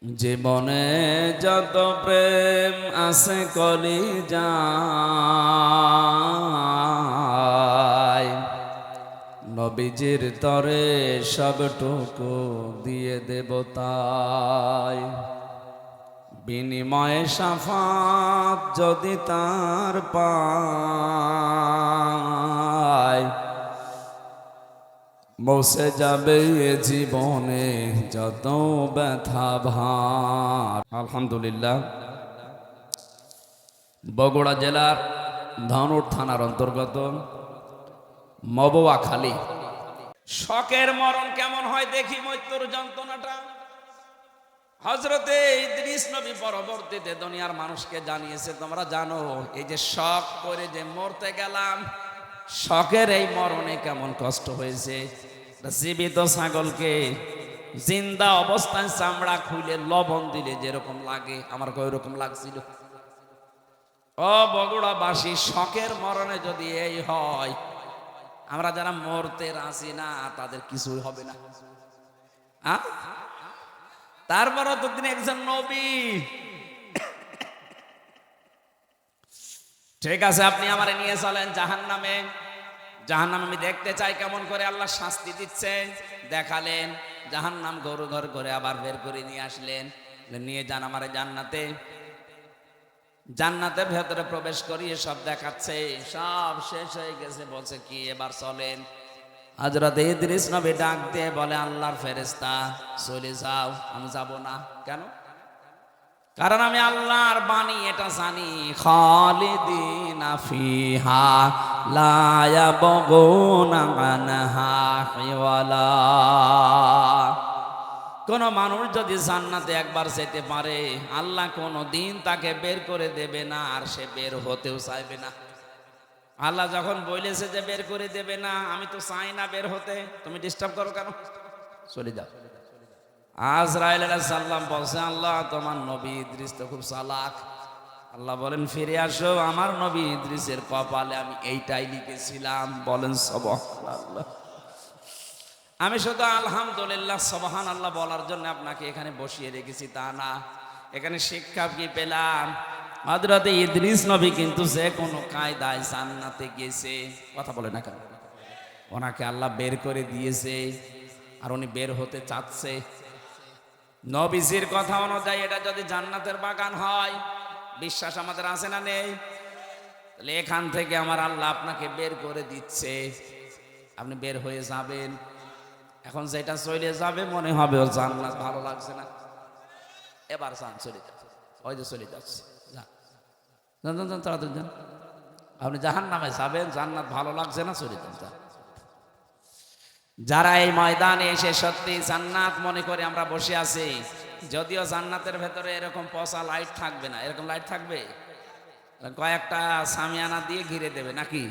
জীবনে যত প্রেম আছে কলি যায়, নবীজির তরে সবটুকু দিয়ে দেব তাই। বিনিময়ে শাফাত যদি তার পায়, মুছে যাবে জীবনে যত ব্যথা ভার। আলহামদুলিল্লাহ, বগুড়া জেলার ধনুর থানার অন্তর্গত মবুয়াখালী। শখের মরণ কেমন হয় দেখি, মৃত্যুর যন্ত্রণাটা হযরতে ইদ্রিস নবী পরবর্তীতে দুনিয়ার মানুষকে জানিয়েছে, তোমরা জানো এই যে শখ করে যে মরতে গেলাম, শখের এই মরণে কেমন কষ্ট হয়েছে। জীবিত ছাগলকে জিন্দা অবস্থায় চামড়া খুলে লবণ দিলে যেরকম লাগে, আমার ওই রকম লাগছিল। ও বগুড়াবাসী, শখের মরণে যদি এই হয়, আমরা যারা মরতে রাজি না তাদের কিছুই হবে না। তারপরও তো তিনি একজন নবী। ঠিক আছে, আপনি আমারে নিয়ে চলেন জাহান্নামে। জাহান্নাম আমি দেখতে চাই কেমন করে আল্লাহ শাস্তি দিচ্ছে। দেখালেন জাহান্নাম গরু ঘর করে আবার বের করে নিয়ে আসলেন, নিয়ে যান আমারে জান্নাতে। জান্নাতের ভেতরে প্রবেশ করিয়ে সব দেখাচ্ছে, সব শেষ হয়ে গেছে। বলছে কি এবার চলেন। হযরত ইদ্রিস নবী ডাক দিয়ে বলে, আল্লাহর ফেরেশতা চলে যাও। আমি যাব না। কেন? কারণ আমি আল্লাহর বাণী এটা জানি, খালিদিনা ফিহা লা ইয়াবগুনা আনহা হিওয়ালা। কোন মানুষ যদি জান্নাতে একবার যেতে পারে, আল্লাহ কোনো দিন তাকে বের করে দেবে না, আর সে বের হতেও চাইবে না। আল্লাহ যখন বলেছে যে বের করে দেবে না, আমি তো চাই না বের হতে, তুমি ডিস্টার্ব করো কেন? চলে যাও। আজরাইল আলাইহিস সালাম বলছে, আল্লাহ তোমার নবী ইদ্রিস তো খুব চালাক। আল্লাহ বলেন, ফিরে আসো, আমার নবী ইদ্রিসের কপালে আমি এইটাই লিখেছিলাম। বলেন সুবহানাল্লাহ। আমি শুধু আলহামদুলিল্লাহ সুবহানাল্লাহ বলার জন্য আপনাকে এখানে বসিয়ে রেখেছি তা না। এখানে শিক্ষা কি পেলাম? হযরত ইদ্রিস নবী কিন্তু যে কোনো কায়দায় জান্নাতে গেছে। কথা বলে না কেন? ওনাকে আল্লাহ বের করে দিয়েছে, আর উনি বের হতে চাচ্ছে। নবীজির কথা অনুযায়ী এটা যদি জান্নাতের বাগান হয়, বিশ্বাস আমাদের আছে না নেই? তাহলে এখান থেকে আমার আল্লাহ আপনাকে বের করে দিচ্ছে, আপনি বের হয়ে যাবেন। এখন যেটা চলে যাবে মনে হবে ওর জান্নাত ভালো লাগছে না, এবার যান চলে যাচ্ছে। ওই যে চলে যাচ্ছে, যান যান যান, তাড়াতাড়ি যান। আপনি জাহান্নামে যাবেন, জান্নাত ভালো লাগছে না, চলে যান। যারা এই ময়দানে এসে সত্যি জান্নাত মনে করে আমরা বসে আছি, যদিও জান্নাতের ভেতরে এরকম পচা লাইট থাকবে না। এরকম লাইট থাকবে, কয়েকটা সামিয়ানা দিয়ে ঘিরে দেবে নাকি?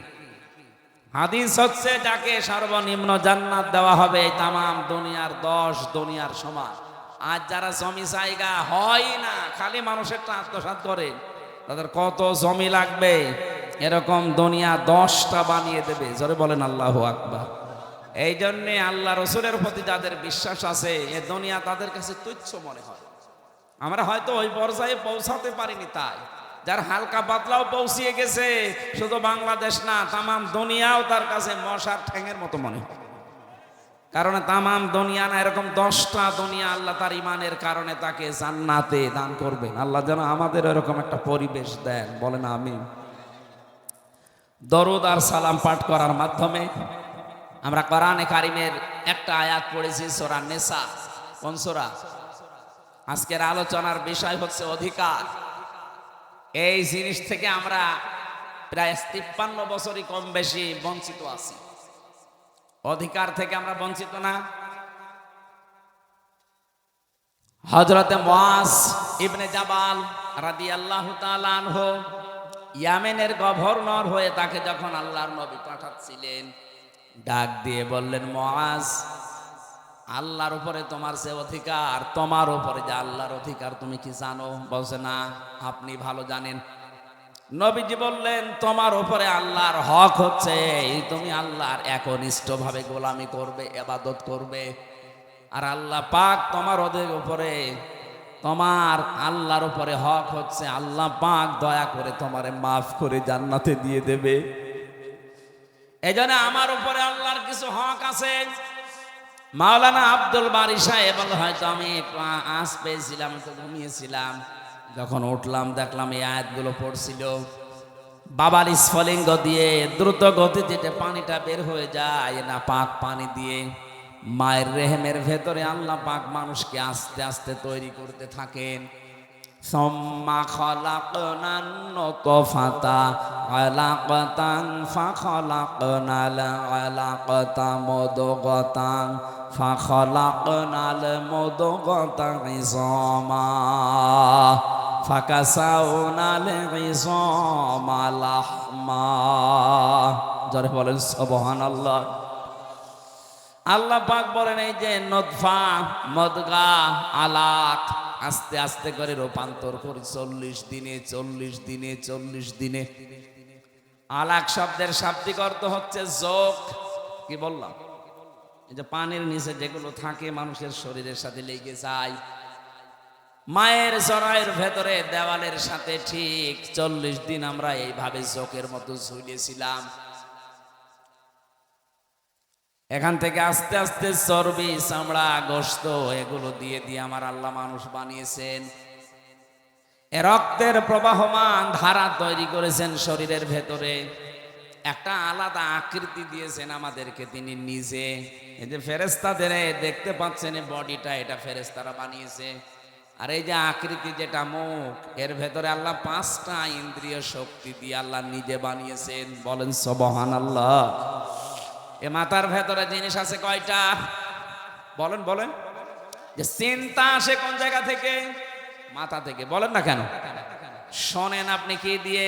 হাদিস হচ্ছে, যাকে সর্বনিম্ন জান্নাত দেওয়া হবে তামাম দুনিয়ার 10 দুনিয়ার সমান। আজ যারা জমি জায়গা হয় না, খালি মানুষের আত্মসাৎ করে, তাদের কত জমি লাগবে, এরকম দুনিয়া 10টা বানিয়ে দেবে। জোরে বলেন আল্লাহু আকবার। এই জন্যে আল্লাহ রসুলের প্রতি যাদের বিশ্বাস আছে, এ দুনিয়া তাদের কাছে তুচ্ছ মনে হয়। আমরা হয়তো ওই পর্যায়ে পৌঁছাতে পারিনি, তাই যার হালকা পাতলাও পৌঁছিয়ে গেছে, শুধু বাংলাদেশ না তামাম দুনিয়াও তার কাছে মশার ঠ্যাঙের মতো মনে হয়। কারণ তামাম দুনিয়া না, এরকম 10টা দুনিয়া আল্লাহ তার ইমানের কারণে তাকে জান্নাতে দান করবেন। আল্লাহ যেন আমাদের এরকম একটা পরিবেশ দেন, বলেন আমিন। দরুদ আর সালাম পাঠ করার মাধ্যমে আমরা কোরআনে কারিমের একটা আয়াত পড়েছি, সূরা নিসা। কোন সূরা? আজকের আলোচনার বিষয় হচ্ছে অধিকার। এই জিনিস থেকে আমরা প্রায় 53 বছরই কম বেশি বঞ্চিত আছি। অধিকার থেকে আমরা বঞ্চিত না? হযরতে মুআজ ইবনে জাবাল রাদিয়াল্লাহু তাআলা আনহু ইয়ামেনের গভর্নর হয়ে তাকে যখন আল্লাহর নবী পাঠাচ্ছিলেন, ডাক দিয়ে বললেন, মুআজ, আল্লাহর উপরে তোমার যে অধিকার, তোমার উপরে যে আল্লাহর অধিকার তুমি কি জানো? বলছে না, আপনি ভালো জানেন। নবীজি বললেন, তোমার উপরে আল্লাহর হক হচ্ছে তুমি আল্লাহর একনিষ্ঠভাবে গোলামি করবে, ইবাদত করবে। আর আল্লাহ পাক তোমার ওদের উপরে তোমার আল্লাহর উপরে হক হচ্ছে আল্লাহ পাক দয়া করে তোমারে মাফ করে জান্নাতে দিয়ে দেবে। এজন্য আমার উপরে আল্লাহর কিছু হক আছে। মাওলানা আব্দুল বারী সাহেব, হয়তো আমি আঁচ পেয়েছিলাম, তো ঘুমিয়েছিলাম, যখন উঠলাম দেখলাম এই আয়াতগুলো পড়ছিল। বাবার স্ফলিঙ্গ দিয়ে দ্রুত গতিতে পানিটা বের হয়ে যায় না পাক পানি দিয়ে। মায়ের রেহেমের ভেতরে আল্লাহ পাক মানুষকে আস্তে আস্তে তৈরি করতে থাকেন। সুম্মা খলাকনান নুতফাতা আলাকাতান ফাখলাকনাল আলাকাতা মুদগাতান ফাখলাকনাল মুদগাতা ইযামা ফাকাসাউনাল ইযামা লাহমা। জোরে বলেন সুবহানাল্লাহ। আল্লাহ পাক বলেন এই যে নতফা, মদগা, আলাক আস্তে আস্তে করে রূপান্তর করি 40 দিনে 40 দিনে 40 দিনে। আলাক শব্দের শাব্দিক অর্থ হচ্ছে যোগ। কি বললাম? এই যে পানির নিচে যেগুলো থাকে মানুষের শরীরের সাথে লেগে যায়, মায়ের জরায়ুর ভেতরে দেওয়ালের সাথে ঠিক 40 দিন আমরা এইভাবে যোগের মতো ঝুলিয়েছিলাম। এখান থেকে আস্তে আস্তে চর্বি, চামড়া, গোশত এগুলো দিয়ে দিয়ে আমার আল্লাহ মানুষ বানিয়েছেন। এ রক্তের প্রবাহমান ধারা তৈরি করেছেন শরীরের ভেতরে, একটা আলাদা আকৃতি দিয়েছেন আমাদেরকে তিনি নিজে। এই যে ফেরেশতাদের দেখতে পাচ্ছেন এই বডিটা, এটা ফেরেশতারা বানিয়েছে। আর এই যে আকৃতি যেটা মুখ, এর ভেতরে আল্লাহ 5টা ইন্দ্রিয় শক্তি দিয়ে আল্লাহ নিজে বানিয়েছেন। বলেন সুবহানাল্লাহ। এ মাথার ভেতরে জিনিস আছে কয়টা? বলেন বলেন। যে চিন্তা আসে কোন জায়গা থেকে? মাথা থেকে। বলেন না কেন? শোনেন আপনি কি দিয়ে?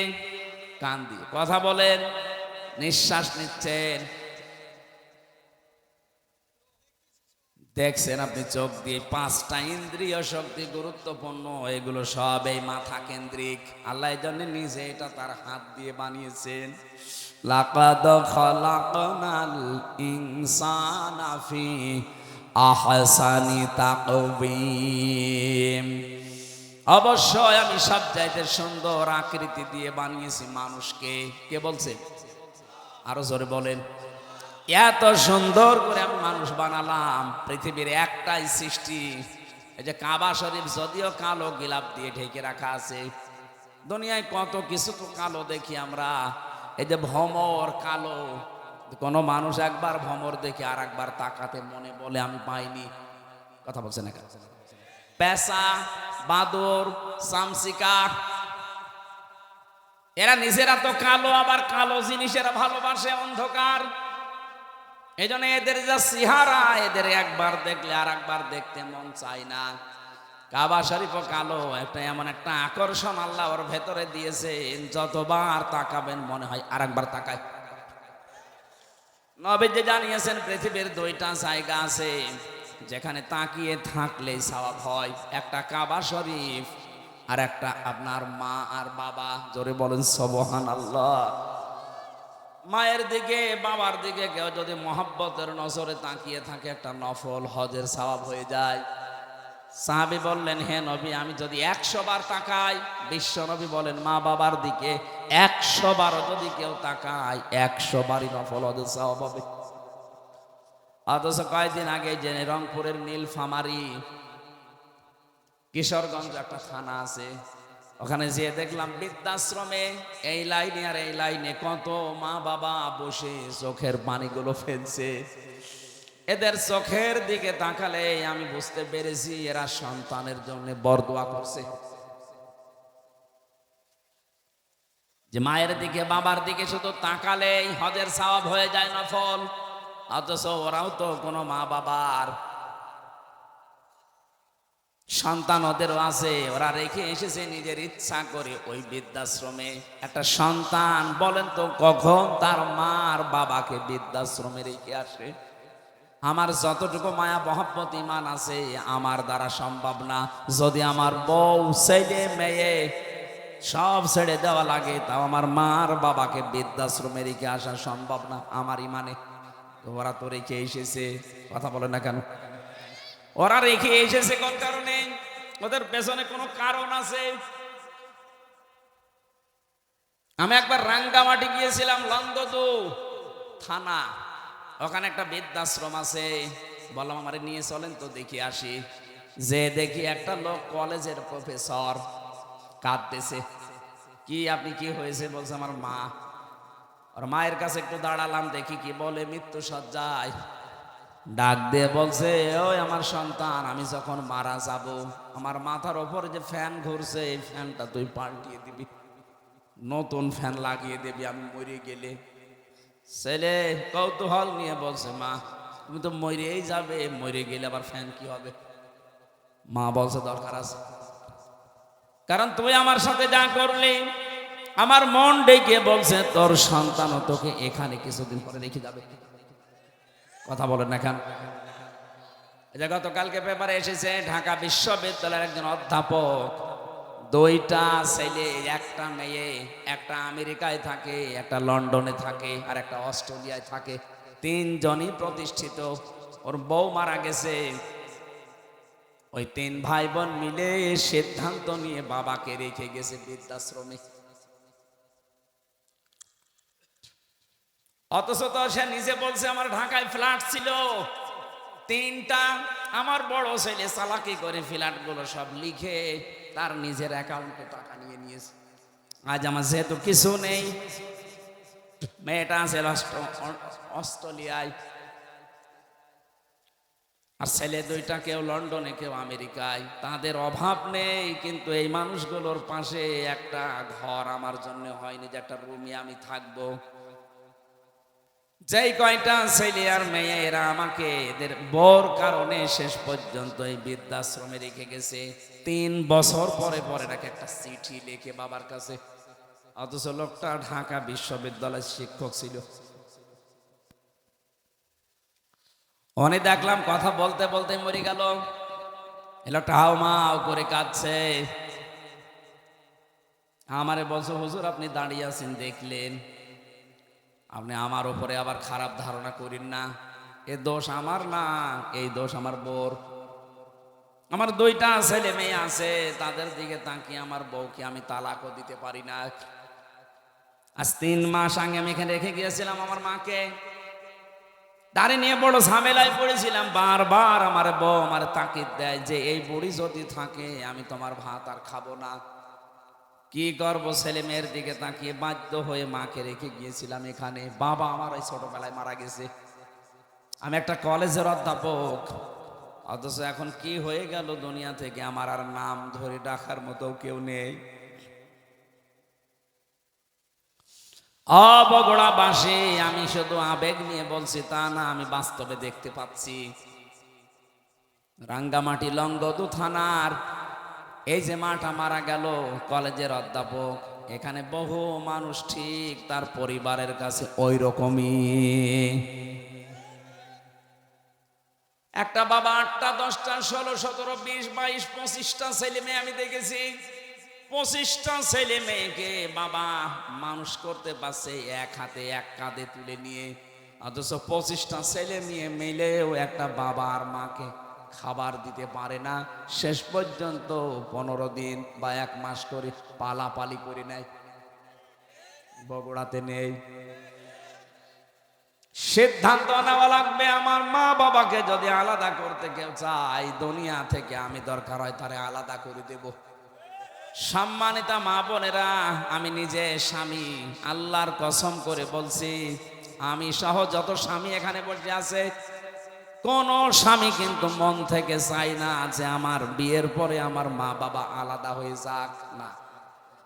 কান দিয়ে। কথা বলেন, নিঃশ্বাস নিচ্ছেন, দেখছেন আপনি চোখ দিয়ে। 5টা ইন্দ্রিয় শক্তি গুরুত্বপূর্ণ, এগুলো সব এই মাথা কেন্দ্রিক। আল্লাহ এই জন্য নিজে এটা তার হাত দিয়ে বানিয়েছেন। লাকাদ খালাকনাল ইনসানা ফি আহসানি তাকওয়িম। অবশ্যই আমি সব চাইতে সুন্দর আকৃতি দিয়ে বানিয়েছি মানুষকে। কে বলছে? আরো জোরে বলেন। এত সুন্দর করে আমি মানুষ বানালাম। পৃথিবীর একটাই সৃষ্টি, এই যে কাবা শরীফ, যদিও কালো গিলাপ দিয়ে ঢেকে রাখা আছে। দুনিয়ায় কত কিছু তো কালো দেখি আমরা। এই যে ভমর কালো, কোন মানুষ একবার ভমর দেখে আর একবার তাকাতে মনে বলে আমি পাইনি। কথা বলছে না? পেঁচা, বাদর, চামচিকা, এরা নিজেরা তো কালো, আবার কালো জিনিসেরা ভালোবাসে, অন্ধকার। এই জন্য এদের যা চেহারা, এদের একবার দেখলে আর একবার দেখতে মন চায় না। কাবা শরীফও কালো, একটা এমন একটা আকর্ষণ আল্লাহ ওর ভেতরে দিয়েছে, যতবার তাকাবেন মনে হয় আর একবার তাকায়। নবীজি জানিয়েছেন পৃথিবীর 2টা জায়গা আছে যেখানে তাকিয়ে থাকলে সওয়াব হয়। একটা কাবা শরীফ, আর একটা আপনার মা আর বাবা। জোরে বলেন সুবহানাল্লাহ। মায়ের দিকে, বাবার দিকে কেউ যদি মহব্বতের নজরে তাকিয়ে থাকে, একটা নফল হজের সওয়াব হয়ে যায়। সাহাবী বললেন, হে নবী, আমি যদি 100 বার তাকাই? বিশ্ব নবী বলেন, মা বাবার দিকে 100 বারও যদি কেউ তাকায়, 100 বারই নফল হজের সওয়াব হবে। অথচ কয়েকদিন আগে জেনে রংপুরের নীলফামারী, কিশোরগঞ্জ একটা থানা আছে, ওখানে যেয়ে দেখলাম বৃদ্ধাশ্রমে এই লাইনে আর এই লাইনে কত মা বাবা বসে চোখের পানিগুলো ফেলছে। এদের চোখের দিকে তাকালে আমি বুঝতে পেরেছি এরা সন্তানের জন্য বরদোয়া করছে। যে মায়ের দিকে, বাবার দিকে শুধু তাকালেই হজের সওয়াব হয়ে যায় নফল। অথচ ওরাও তো কোনো মা বাবার সন্তান ওদেরও আছে, ওরা রেখে এসেছে নিজের ইচ্ছা করে ওই বৃদ্ধাশ্রমে। একটা সন্তান বলেন তো কখন তার মা আর বাবাকে বৃদ্ধাশ্রমে রেখে আসে? আমার যতটুকু মায়া মহব্বত ইমান আছে আমার দ্বারা সম্ভব না। যদি আমার বউ, ছেলে, মেয়ে সব ছেড়ে দেওয়া লাগে, তাও আমার মা আর বাবাকে বৃদ্ধাশ্রমে রেখে আসা সম্ভব না আমার ইমানে। তো ওরা তো রেখে এসেছে। কথা বলে না কেন? ওরা রেখে এসেছে কোন কারণে? ওদের পেছনে কোনো কারণ আছে। আমি একবার রাঙ্গামাটি গিয়েছিলাম, লন্দদু থানা, ওখানে একটা বৃদ্ধাশ্রম আছে। বললাম আমারে নিয়ে চলেন তো দেখি আসি। যে দেখি একটা লোক কলেজের প্রফেসর কাঁদতেছে। কি আপনি কি হয়েছে? বলছে আমার মা। আর মায়ের কাছে একটু দাঁড়ালাম, দেখি কি বলে। মৃত্যু সজ্জায় ডাক দিয়ে বলছে, ওই আমার সন্তান, আমি যখন মারা যাব আমার মাথার ওপর যে ফ্যান ঘুরছে এই ফ্যানটা তুই পাল্টিয়ে দিবি, নতুন ফ্যান লাগিয়ে দিবি আমি মরে গেলে। ছেলে কৌতূহল নিয়ে বলছে, মা তুমি তো মরেই যাবে, মরে গেলে আবার ফ্যান কি হবে? মা বলছে দরকার আছে, কারণ তুই আমার সাথে যা করলি আমার মন ডেকে বলছে তোর সন্তানও তোকে এখানে কিছুদিন পরে রেখে যাবে। কথা বলেন না কেন? গতকালকে পেপারে এসেছে ঢাকা বিশ্ববিদ্যালয়ের একজন অধ্যাপক, দুইটা ছেলে, একটা মেয়ে, একটা আমেরিকায় থাকে, একটা লন্ডনে থাকে, আর একটা অস্ট্রেলিয়ায় থাকে। তিনজনই প্রতিষ্ঠিত। ওর বউ মারা গেছে। ওই তিন ভাই বোন মিলে সিদ্ধান্ত নিয়ে বাবাকে রেখে গেছে বৃদ্ধাশ্রমে। অথচ তো সে নিজে বলছে আমার ঢাকায় ফ্ল্যাট ছিল তিনটা। আমার বড় ছেলে চালাকি করে ফ্ল্যাটগুলো সব লিখে তার নিজের অ্যাকাউন্টে টাকা নিয়ে নিয়েছে। আজ আমার যেহেতু কিছু নেই, মেয়েটা আছে অস্ট্রেলিয়ায়, আর ছেলে দুইটা কেউ লন্ডনে কেউ আমেরিকায়। তাদের অভাব নেই, কিন্তু এই মানুষগুলোর পাশে একটা ঘর আমার জন্য হয়নি, যে একটা রুমে আমি থাকবো। যেই কয়টা ছেলে আর মেয়ে এরা আমাকে এদের বর কারণে শেষ পর্যন্ত এই বৃদ্ধাশ্রমে রেখে গেছে। 3 বছর পরে পরে নাকি একটা চিঠি লিখে বাবার কাছে। অথচ লোকটা ঢাকা বিশ্ববিদ্যালয়ের শিক্ষক ছিল। অনেক দেখলাম কথা বলতে বলতে মরে গেল। এই লোকটা হাও মাও করে কাঁদছে। আমারে বলছো, হুজুর আপনি দাঁড়িয়ে আছেন দেখলেন, আপনি আমার উপরে আবার খারাপ ধারণা করেন না। এ দোষ আমার না, এই দোষ আমার বোর। আমার দুইটা ছেলে মেয়ে আছে, তাদের দিকে তাকিয়ে আমার বউকে আমি তালাকও দিতে পারি না। আজ 3 মাস আগে আমি এখানে রেখে গিয়েছিলাম আমার মাকে। তারে নিয়ে বড় ঝামেলায় পড়েছিলাম। বারবার আমার বউ আমার তাকিদ দেয় যে এই বুড়ি যদি থাকে আমি তোমার ভাত আর খাবো না। কি করবো? ছেলে মেয়ের দিকে তাকিয়ে বাধ্য হয়ে মাকে রেখে গিয়েছিলাম এখানে। বাবা আমার ওই ছোটবেলায় মারা গেছে। আমি একটা কলেজের অধ্যাপক, অথচ এখন কি হয়ে গেল দুনিয়া থেকে আমার আর নাম ধরে ডাকার মতো কেউ নেই। বগুড়াবাসী, আমি শুধু আবেগ নিয়ে বলছি তা না, আমি বাস্তবে দেখতে পাচ্ছি। রাঙ্গামাটি লংগদু থানার এই যে মাটা মারা গেল, কলেজের অধ্যাপক, এখানে বহু মানুষ ঠিক তার পরিবারের কাছে ওই রকমই। একটা বাবা 8টা 10টা 16 17 20 22 25টা ছেলে মেয়ে আমি দেখেছি। 25টা ছেলে মেয়েকে বাবা মানুষ করতে পারছে এক হাতে এক কাঁধে তুলে নিয়ে। অথচ 25টা ছেলে মেয়ে মিলেও একটা বাবা আর মাকে খাবার দিতে পারে না। শেষ পর্যন্ত 15 দিন বা 1 মাস করে পালাপালি করে নেয়। বগুড়াতে নেই। সিদ্ধান্ত নেওয়া লাগবে। আমার মা বাবাকে যদি আলাদা করতে কেউ চায় দুনিয়া থেকে, আমি দরকার হয় তারে আলাদা করে দেব। সম্মানিতা মা বোনেরা, আমি নিজে স্বামী, আল্লাহর কসম করে বলছি, আমি সহ যত স্বামী এখানে বসে আছে, কোন স্বামী কিন্তু মন থেকে চাই না যে আমার বিয়ের পরে আমার মা বাবা আলাদা হয়ে যাক। না,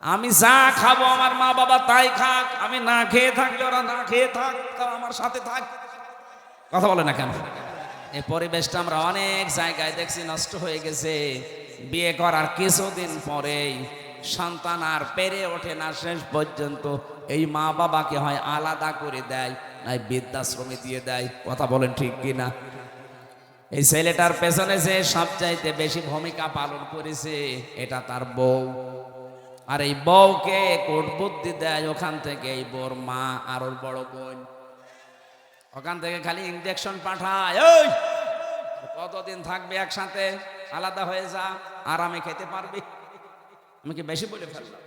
আমি যা খাবো আমার মা বাবা তাই খাক, আমি না খেয়ে থাকলে ওরা না খেয়ে থাক, তারা আমার সাথে থাক। কথা বলে না কেন? এই পরিবেশটা আমরা অনেক জায়গায় দেখছি নষ্ট হয়ে গেছে। বিয়ে করার কিছুদিন পরেই সন্তান আর পেরে ওঠে না, শেষ পর্যন্ত এই মা বাবাকে হয় আলাদা করে দেয়, নাই বৃদ্ধাশ্রমে দিয়ে দেয়। কথা বলেন ঠিক কিনা? এই ছেলেটার পেছনে যে সবচাইতে বেশি ভূমিকা পালন করেছে এটা তার বউ। আর এই বউকে কোট বুদ্ধি দেয় ওখান থেকে এই বউর মা আর ওর বড় বোন। ওখান থেকে খালি ইনজেকশন পাঠায়, ওই কতদিন থাকবে একসাথে, আলাদা হয়ে যা, আরামে খেতে পারবি। আমি কি বেশি বলে ফেললাম?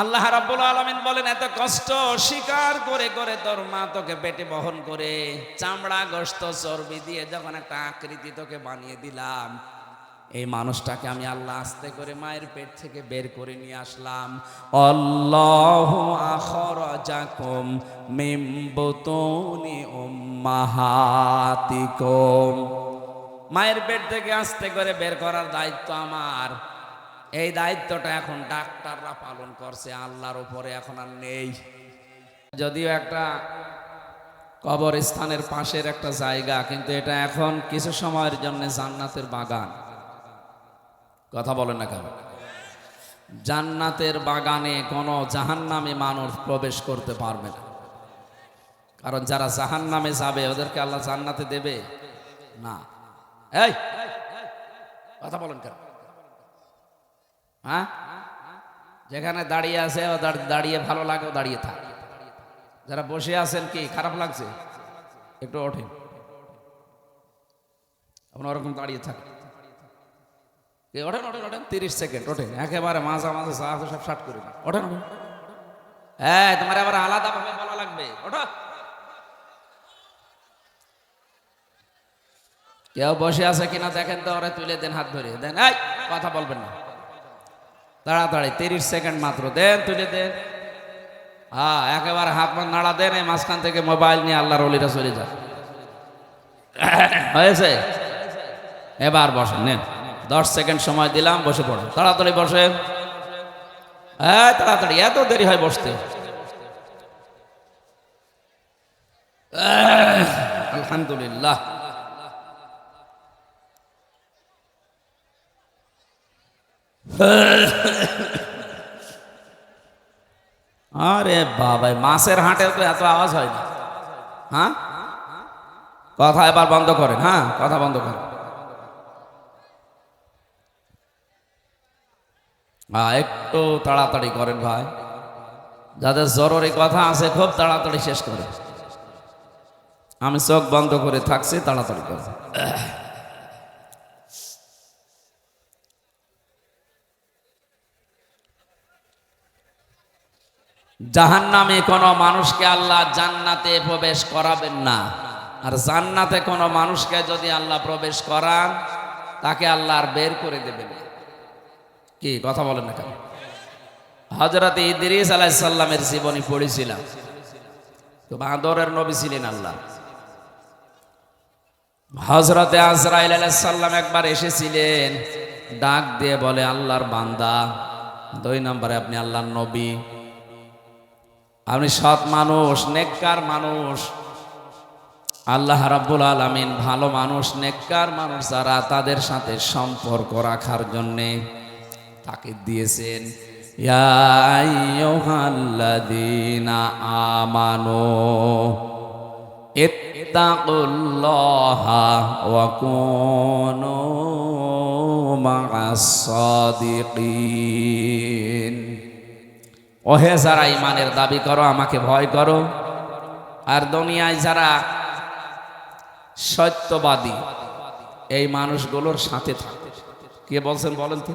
আল্লাহ রাব্বুল আলামিন বলেন, এত কষ্ট স্বীকার করে করে তোর মা তোকে পেটে বহন করে চামড়া গোশত চর্বি দিয়ে যখন একটা আকৃতি তোকে বানিয়ে দিলাম, এই মানুষটাকে আমি আল্লাহ আস্তে করে মায়ের পেট থেকে বের করে নিয়ে আসলাম। আল্লাহু আখরাজাকুম মিন বুতুনি উম্মাহাতিকুম, মায়ের পেট থেকে আস্তে করে বের করার দায়িত্ব আমার। এই দায়িত্বটা এখন ডাক্তাররা পালন করছে, আল্লাহর উপরে এখন আর নেই। যদিও একটা কবরস্থানের পাশের একটা জায়গা, কিন্তু এটা এখন কিছু সময়ের জন্য জান্নাতের বাগান। কথা বলেন না কেন? জান্নাতের বাগানে কোনো জাহান্নামী মানুষ প্রবেশ করতে পারবে না, কারণ যারা জাহান্নামে যাবে ওদেরকে আল্লাহ জান্নাতে দেবে না। এই কথা বলেন কেন? হ্যাঁ, যেখানে দাঁড়িয়ে আছে দাঁড়িয়ে ভালো লাগে দাঁড়িয়ে থাক, যারা বসে আছেন কি খারাপ লাগছে একটু ওঠেন, আপনার ওরকম দাঁড়িয়ে থাকে, ওঠেন ওঠেন ওঠেন, 30 সেকেন্ড ওঠেন, একেবারে মাঝে মাঝে সব শার্ট করে ওঠেন ওঠেন। হ্যাঁ, তোমার আবার আলাদা ভাবে বলা লাগবে, ওঠো। কেউ বসে আছে কিনা দেখেন তো, ওরা তুলে দেন, হাত ধরে দেন। এই কথা বলবেন না, তাড়াতাড়ি 30 সেকেন্ড মাত্র দেন, তুলে দেন। হ্যাঁ, একেবারে হাত পা নাড়া দেন, এই মাঝখান থেকে মোবাইল নিয়ে আল্লাহর ওলিরা চলে যান। হয়েছে? এবার বসেন, নেন 10 সেকেন্ড সময় দিলাম, বসে পড়েন, তাড়াতাড়ি বসেন। হ্যাঁ তাড়াতাড়ি, এত দেরি হয় বসতে? আলহামদুলিল্লাহ। আরে বাবা, মাছের হাটেও তো এত আওয়াজ হয় না। হ্যাঁ, কথা এবার বন্ধ করেন। হ্যাঁ, কথা বন্ধ করেন। হ্যাঁ, একটু তাড়াতাড়ি করেন ভাই, যাদের জরুরি কথা আছে খুব তাড়াতাড়ি শেষ করে। আমি চোখ বন্ধ করে থাকছি, তাড়াতাড়ি করে। জাহান্নামে কোনো মানুষকে আল্লাহ জান্নাতে প্রবেশ করাবেন না, আর জান্নাতে কোনো মানুষকে যদি আল্লাহ প্রবেশ করান তাকে আল্লাহ আর বের করে দেবেন। কি কথা বলেন না কেন? হযরত ইদ্রিস আলাইহিস সালামের জীবনী পড়েছিলাম, তো বাঁদরের নবী ছিলেন আল্লাহ। হযরতে আজরাইল আলাইহিস সালাম একবার এসেছিলেন, ডাক দিয়ে বলে, আল্লাহর বান্দা, 2 নম্বরে আপনি আল্লাহর নবী, আপনি সৎ মানুষ, নেককার মানুষ। আল্লাহ রাব্বুল আলামিন ভালো মানুষ, নেককার মানুষ যারা, তাদের সাথে সম্পর্ক রাখার জন্যে তাকে দিয়েছেন। ইয়া আইয়ুহাল্লাযীনা আমানু ইত্তাকুল্লাহা ওয়া কুনু মা'আস সাদিকিন। ওহে যারা ইমানের দাবি করো, আমাকে ভয় করো। আর দুনিয়ায় যারা সত্যবাদী, এই মানুষগুলোর সাথে থাকে। কে বলছেন বলেন তো?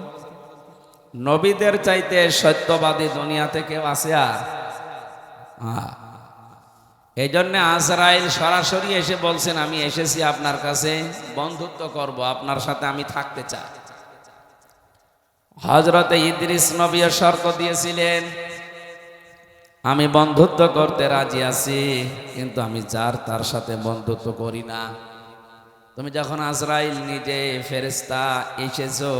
নবীদের চাইতে সত্যবাদী দুনিয়াতে কেউ আছে? আর এই জন্য আজরাইল সরাসরি এসে বলছেন, আমি এসেছি আপনার কাছে বন্ধুত্ব করব, আপনার সাথে আমি থাকতে চাই। হযরতে ইদ্রিস নবীও শর্ত দিয়েছিলেন, আমি বন্ধুত্ব করতে রাজি আছি, কিন্তু আমি যার তার সাথে বন্ধুত্ব করি না। তুমি যখন আজরাইল নিজে ফেরেশতা এসেছো,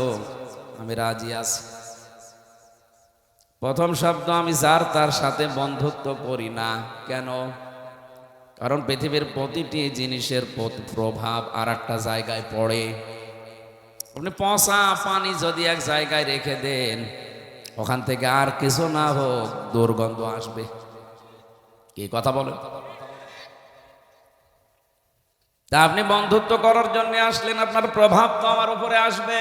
আমি রাজি আছি। প্রথম শব্দ, আমি যার তার সাথে বন্ধুত্ব করি না। কেন? কারণ পৃথিবীর প্রতিটি জিনিসের প্রভাব আর একটা জায়গায় পড়ে। আপনি পচা পানি যদি এক জায়গায় রেখে দেন, ওখান থেকে আর কিছু না হোক দুর্গন্ধ আসবে। কি কথা বলেন? তা আপনি বন্ধুত্ব করার জন্য আসলেন, আপনার প্রভাব তো আমার উপরে আসবে।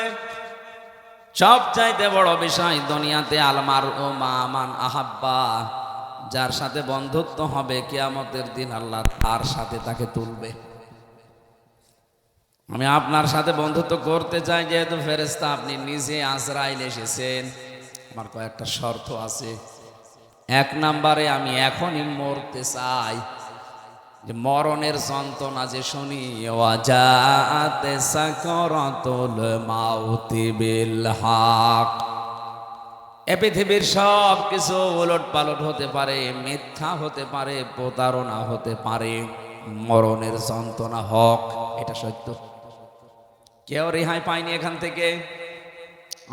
সবচাইতে বড় বিষয় দুনিয়াতে, আলমার ও মা মান আহাব্বা, যার সাথে বন্ধুত্ব হবে কিয়ামতের দিন আল্লাহ তার সাথে তাকে তুলবে। আমি আপনার সাথে বন্ধুত্ব করতে চাই, যেহেতু ফেরেশতা আপনি নিজে আজরাইল এসেছেন, আমার কয়েকটা শর্ত আছে। এক নম্বরে আমি এখনই মরতে চাই, যে মরণের যন্ত্রণা যে শুনি, ওয়াজাআতে সাকরাতুল মাউতি বিল হক। এ পৃথিবীর সব কিছু ওলট পালট হতে পারে, মিথ্যা হতে পারে, প্রতারণা হতে পারে, মরণের যন্ত্রণা হক, এটা সত্য। কেউ রেহাই পায়নি এখান থেকে,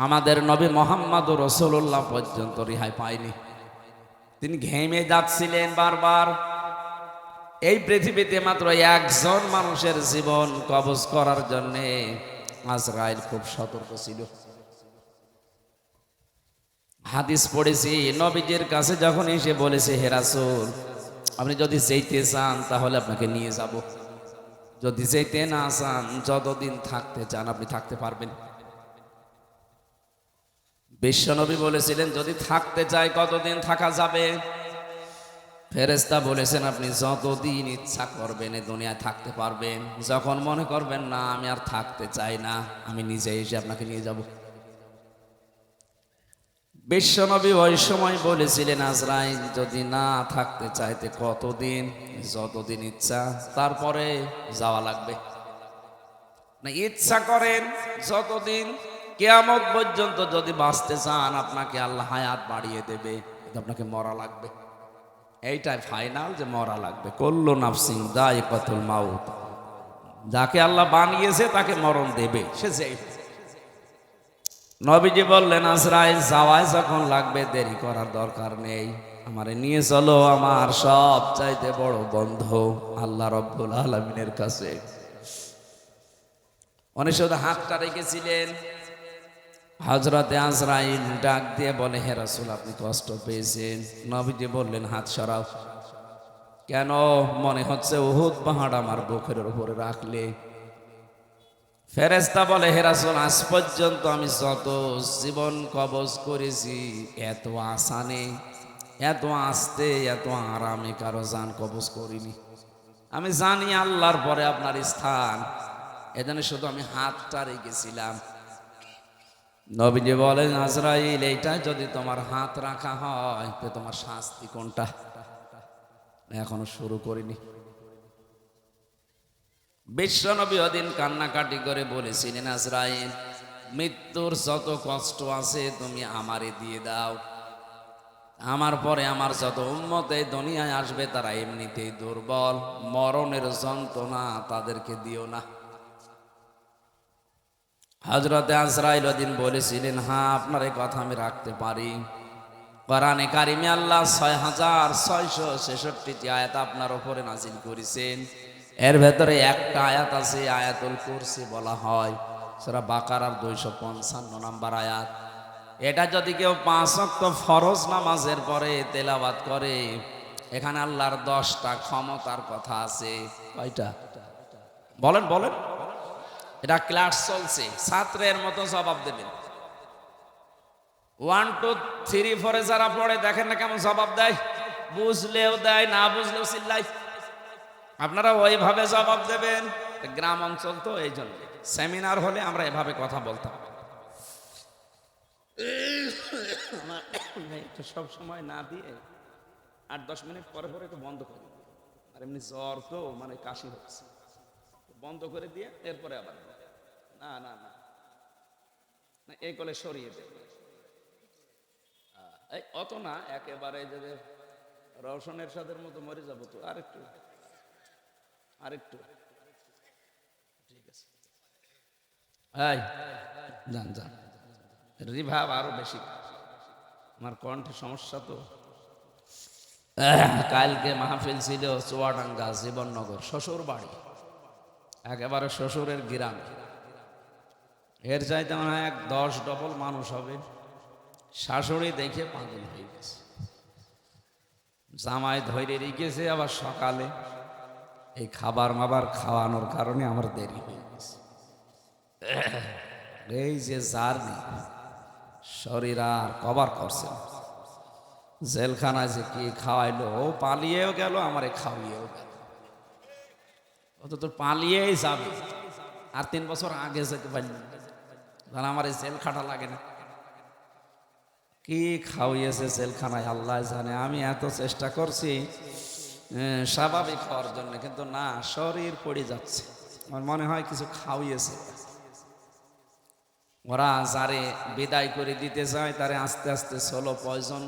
আমাদের নবী মুহাম্মদুর রাসূলুল্লাহ পর্যন্ত রেহাই পায়নি। তিনি ঘেমে যাচ্ছিলেন বারবার। এই পৃথিবীতে মাত্র একজন মানুষের জীবন কবজ করার জন্যে আজরাইল খুব সতর্ক ছিল। হাদিস পড়েছি, নবীজির কাছে যখন এসে বলেছে, হে রাসূল, আপনি যদি যেতে চান তাহলে আপনাকে নিয়ে যাব, যদি যেতে না চান, যতদিন থাকতে চান আপনি থাকতে পারবেন। বিশ্বনবী বলেছিলেন, যদি থাকতে চাই কতদিন থাকা যাবে? ফেরেশতা বলেছেন, আপনি যতদিন ইচ্ছা করবেন এ দুনিয়ায় থাকতে পারবেন। যখন মনে করবেন না আমি আর থাকতে চাই না, আমি নিজে এসে আপনাকে নিয়ে যাব। বিশ্বনবী ওই সময় বলেছিলেন, আজরাইল যদি না থাকতে চাইতে কতদিন? যতদিন ইচ্ছা, তারপরে যাওয়া লাগবে না। ইচ্ছা করেন যতদিন, কিয়ামত পর্যন্ত যদি বাঁচতে চান আপনাকে আল্লাহ হায়াত বাড়িয়ে দেবে, আপনাকে মরা লাগবে। এইটাই ফাইনাল, যে মরা লাগবে। কুল্লু নাফসিন যায়িকাতুল মাউত, যাকে আল্লাহ বানিয়েছে তাকে মরণ দেবে, সে যেই। নবীজি বললেন, আজরাইল যাওয়ায় যখন লাগবে দেরি করার দরকার নেই, আমারে নিয়ে চলো আমার সব চাইতে বড় বন্ধু আল্লাহ রাব্বুল আলামিনের কাছে। উনি শুধু হাতটা রেখেছিলেন। হযরতে আজরাইল ডাক দিয়ে বলে, হে রাসূল, আপনি কষ্ট পেয়েছেন? নবীজি বললেন, হাত সরাও। কেন? মনে হচ্ছে উহুদ পাহাড় আমার বুকের উপরে রাখলে। ফেরেশতা বলে, হে রাসূল, আজ পর্যন্ত আমি যত জীবন কবজ করেছি, এত আসানে, এত আস্তে, এত আরামে কারো জান কবজ করিনি। আমি জানি আল্লাহর পরে আপনার স্থান, এজন্য শুধু আমি হাতটা রেখেছিলাম। নবীজি বলেন, আজরাইল, এইটা যদি তোমার হাত রাখা হয় তো তোমার শাস্তি কোনটা? এখনো শুরু করিনি। বিশ্বনবী ওদিন কান্নাকাটি করে বলেছিলেন, আজরাইল, মৃত্যুর যত কষ্ট আছে তুমি আমারে দিয়ে দাও। আমার পরে আমার যত উম্মত এই দুনিয়ায় আসবে তারা এমনিতেই দুর্বল, মরণের যন্ত্রণা তাদেরকে দিও না। হযরতে আজরাইল ওদিন বলেছিলেন, হ্যাঁ, আপনার এই কথা আমি রাখতে পারি। কোরআনে কারিমে আল্লাহ 6666টি আয়াত আপনার উপরে নাজিল করেছেন। এর ভেতরে একটা আয়াত আছে, আয়াতুল কুরসি বলা হয়, সূরা বাকারার 255 নম্বর আয়াত। এটা যদি কেউ 5 ওয়াক্ত ফরজ নামাজের পরে তেলাওয়াত করে, এখানে আল্লাহর 10টা ক্ষমতার কথা আছে। কয়টা? বলেন বলেন। এটা ক্লাস চলছে, ছাত্রের মতো জবাব দেবেন। 1 2 3 4 যারা পড়ে দেখেন না কেমন জবাব দেয়, বুঝলেও দেয়, না বুঝলেও চিল্লাই। আপনারা ওইভাবে জবাব দেবেন। গ্রাম অঞ্চল তো, এই জন্য সেমিনার হলে আমরা এভাবে কথা বলতাম। একটু সব সময় না দিয়ে 8-10 মিনিট পরে পরে একটু বন্ধ করি, আর এমনি জ্বর তো, মানে কাশি হচ্ছে, বন্ধ করে দিয়ে এরপরে আবার না না না না, এই কলে সরিয়ে দেবে। এই অত না, একেবারে যে রওশনের সাথের মতো মরে যাবো তো, আরেকটু আরেকটু, ঠিক আছে। এই যান যান, রিভাব আরো বেশি, আমার কণ্ঠে সমস্যা তো। কালকে মাহফিল ছিল চুয়াডাঙ্গা জীবননগর, শ্বশুর বাড়ি, একেবারে শ্বশুরের গ্রাম। এর চাইতে মনে হয় 10 ডবল মানুষ হবে। শাশুড়ি দেখে পাগল হয়ে গেছে, জামাই ধরে রেখেছে, আবার সকালে এই খাবার মাবার খাওয়ানোর কারণে আমার দেরি হয়ে গেছে। এই যে জার্নি, শরীর আর কভার করছে না। জেলখানায় যে কি খাওয়াইলো, ও পালিয়েও গেল, আমারে খাওয়িয়েও গেল। ও তো তোর পালিয়েই যাবে, আর 3 বছর আগে যেতে পারলি না, তাহলে আমার এই জেল খাটা লাগে না। কি খাওয়িয়েছে জেলখানায় আল্লাহ জানে। আমি এত চেষ্টা করছি স্বাভাবিক হওয়ার জন্য, কিন্তু না, শরীর পড়ে যাচ্ছে। আমার মনে হয় কিছু খাওয়িয়েছে। ওরা যারে বিদায় করে দিতে যায় তারে আস্তে আস্তে সোলো পয়জন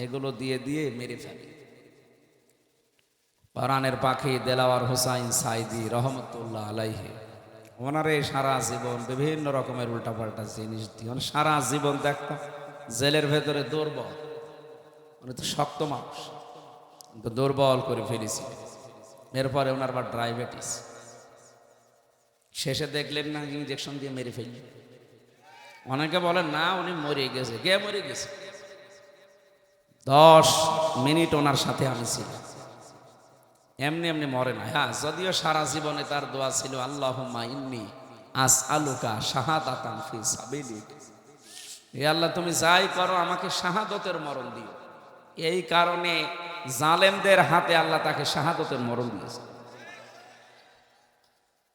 এগুলো দিয়ে দিয়ে মেরে ফেলে। কোরআনের পাখি দেলাওয়ার হোসাইন সাইদি রহমতুল্লাহ আলাইহি, ওনারে সারা জীবন বিভিন্ন রকমের উল্টাপাল্টা জিনিস দিয়ে সারা জীবন দেখতাম জেলের ভেতরে দুর্বল, উনি তো শক্ত মানুষ, কিন্তু দুর্বল করে ফেলেছিল। এরপরে ওনার আবার ডায়াবেটিস, শেষে দেখলেন না ইঞ্জেকশন দিয়ে মেরে ফেললেন। অনেকে বলেন না উনি মরে গেছে। কে মরে গেছে? 10 মিনিট ওনার সাথে আমি ছিলাম, এমনি এমনি মরে না। হ্যাঁ, যদিও সারা জীবনে তার দোয়া ছিল আল্লাহুম্মা ইন্নী আসআলুকা শাহাদাতান ফি সাবিলিক, হে আল্লাহ তুমি যাই করো আমাকে শাহাদতের মরণ দিও। এই কারণে জালেমদের হাতে আল্লাহ তাকে শাহাদতের মরণ দিয়েছে,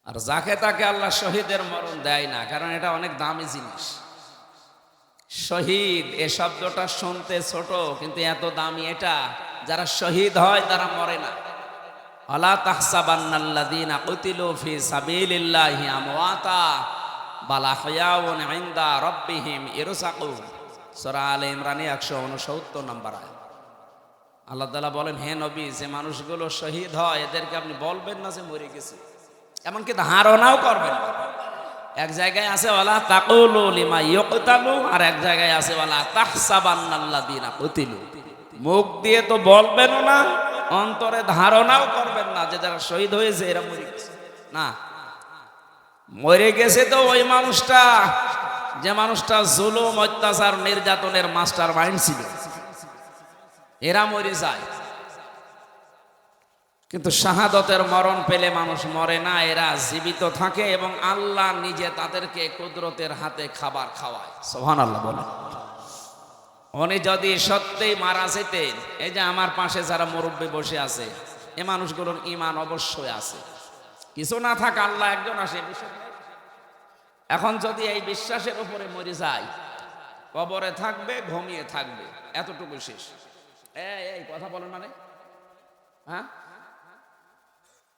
আর যাকে তাকে আল্লাহ শহীদের মরণ দেয় না, কারণ এটা অনেক দামি জিনিস। শহীদ এ শব্দটা শুনতে ছোট, কিন্তু এত দামি এটা। যারা শহীদ হয় তারা মরে না। আলা তাহসাবান্নাল্লাযীনা কুতিলু ফি সাবিলিল্লাহি আমওয়াতা বাল আহইয়াউন ইনদা রাব্বিহিম ইরসাকুন। সূরা আলে ইমরান 169 নম্বর আয়াত। আল্লাহ তাআলা বলেন, হে নবী, যে মানুষগুলো শহীদ হয় এদেরকে আপনি বলবেন না যে মরে গেছে, এমনকি ধারণাও করবেন না। এক জায়গায় আছে ওয়ালা তাকুলু লিমা ইউকতালু, আর এক জায়গায় আছে ওয়ালা তাহসাবান্নাল্লাযীনা কুতিলু। মুখ দিয়ে তো বলবেনও না, অন্তরে ধারণাও করবেন না যে যারা শহীদ হয়েছে এরা মরে গেছে। না, মরে গেছে তো ওই মানুষটা, যে মানুষটা জুলুম অত্যাচার নির্যাতনের মাস্টার মাইন্ড ছিল, এরা মরে যায়। কিন্তু শাহাদতের মরণ পেলে মানুষ মরে না, এরা জীবিত থাকে এবং আল্লাহ নিজে তাদেরকে কুদরতের হাতে খাবার খাওয়ায়। সুবহানাল্লাহ বলেন। উনি যদি সত্যিই মারা যেতেন, এই যে আমার পাশে যারা মুরব্বী বসে আছে, এ মানুষগুলোর ঈমান অবশ্যই আছে। কিছু না থাক, আল্লাহ একজন আসে। এখন যদি এই বিশ্বাসের উপরে মরে যায়, কবরে থাকবে, ঘুমিয়ে থাকবে, এতটুকু শেষ। এই কথা বলেন মানে, হ্যাঁ,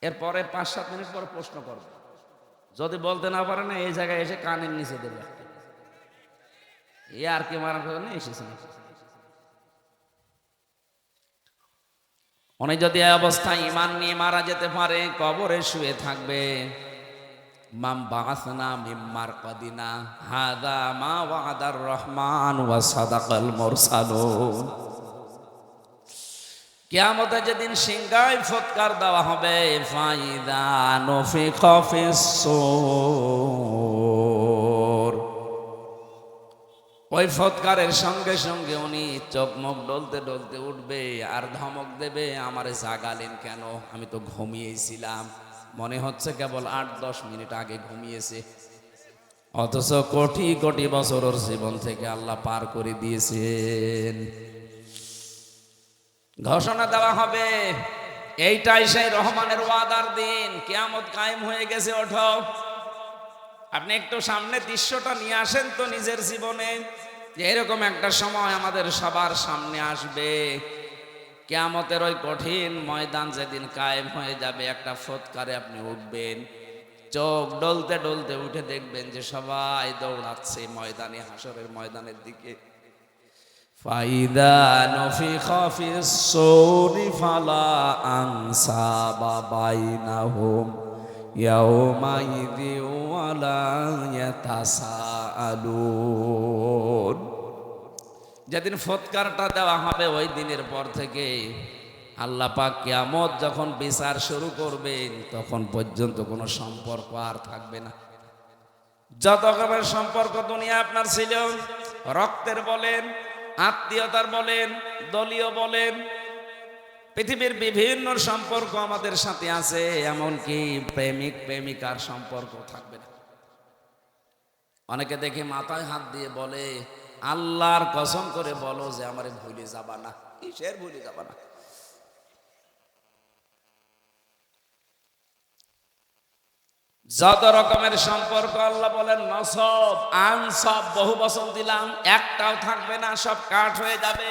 এরপরে 5-7 মিনিট পরে প্রশ্ন করবে। যদি বলতে না পারে না, এই জায়গায় এসে কানের নিচে দেবে। এ আর কি মারা করে এসেছে। উনি যদি এই অবস্থায় ঈমান নিয়ে মারা যেতে পারে, কবরে শুয়ে থাকবে। মাম বাআসনা মিন মারকাদিনা হাযা মা ওয়াদার রহমান ওয়া সাদাকাল মুরসালুন। কিয়ামতে যেদিন সিংহায় ফুৎকার দেওয়া হবে, ফাইদা নুফিখা ফিস-সূর, ওই ফুৎকারের সঙ্গে সঙ্গে উনি চোখ মুখ ডলতে ডলতে উঠবে আর ধমক দেবে, আমারে জাগালেন কেন? আমি তো ঘুমিয়েছিলাম। মনে হচ্ছে কেবল 8-10 মিনিট আগে ঘুমিয়েছে, অথচ কোটি কোটি বছর ওর জীবন থেকে আল্লাহ পার করে দিয়েছেন। ঘোষণা দেওয়া হবে, এইটাই সেই রহমানের ওয়াদার দিন, কিয়ামত কায়েম হয়ে গেছে, ওঠো। আপনি একটু সামনে দৃশ্যটা নিয়ে আসেন তো নিজের জীবনে, যে এরকম একটা সময় আমাদের সবার সামনে আসবে। কিয়ামতের ওই কঠিন ময়দান যেদিন কায়েম হয়ে যাবে, একটা ফুৎকারে আপনি উঠবেন, চোখ ডলতে ডলতে উঠে দেখবেন যে সবাই দৌড়াচ্ছে ময়দানে, হাসরের ময়দানের দিকে। ফাইদা নুফিখা ফিস-সূরি ফালা আনসাবা বাইনাহুম ইয়াওমাইযিন ওয়ালা ইয়াতাসাআলুন। যেদিন ফুৎকারটা দেওয়া হবে, ওই দিনের পর থেকে আল্লাহ পাক কিয়ামত যখন বিচার শুরু করবেন, তখন পর্যন্ত কোনো সম্পর্ক আর থাকবে না। যত রকমের সম্পর্ক দুনিয়া আপনার ছিল, রক্তের বলেন, আত্মীয়তার বলেন, দলীয় বলেন, পৃথিবীর বিভিন্ন সম্পর্ক আমাদের সাথে আছে, এমনকি প্রেমিক প্রেমিকার সম্পর্ক থাকবে না। অনেকে দেখে মাথায় হাত দিয়ে বলে, আল্লাহর কসম করে বলো যে আমারে ভুলে যাবা না। কিসের ভুলে যাবা না? যত রকমের সম্পর্ক আল্লাহ বলেন নসব আনসব বহু বচন দিলাম, একটাও থাকবে না, সব কাট হয়ে যাবে।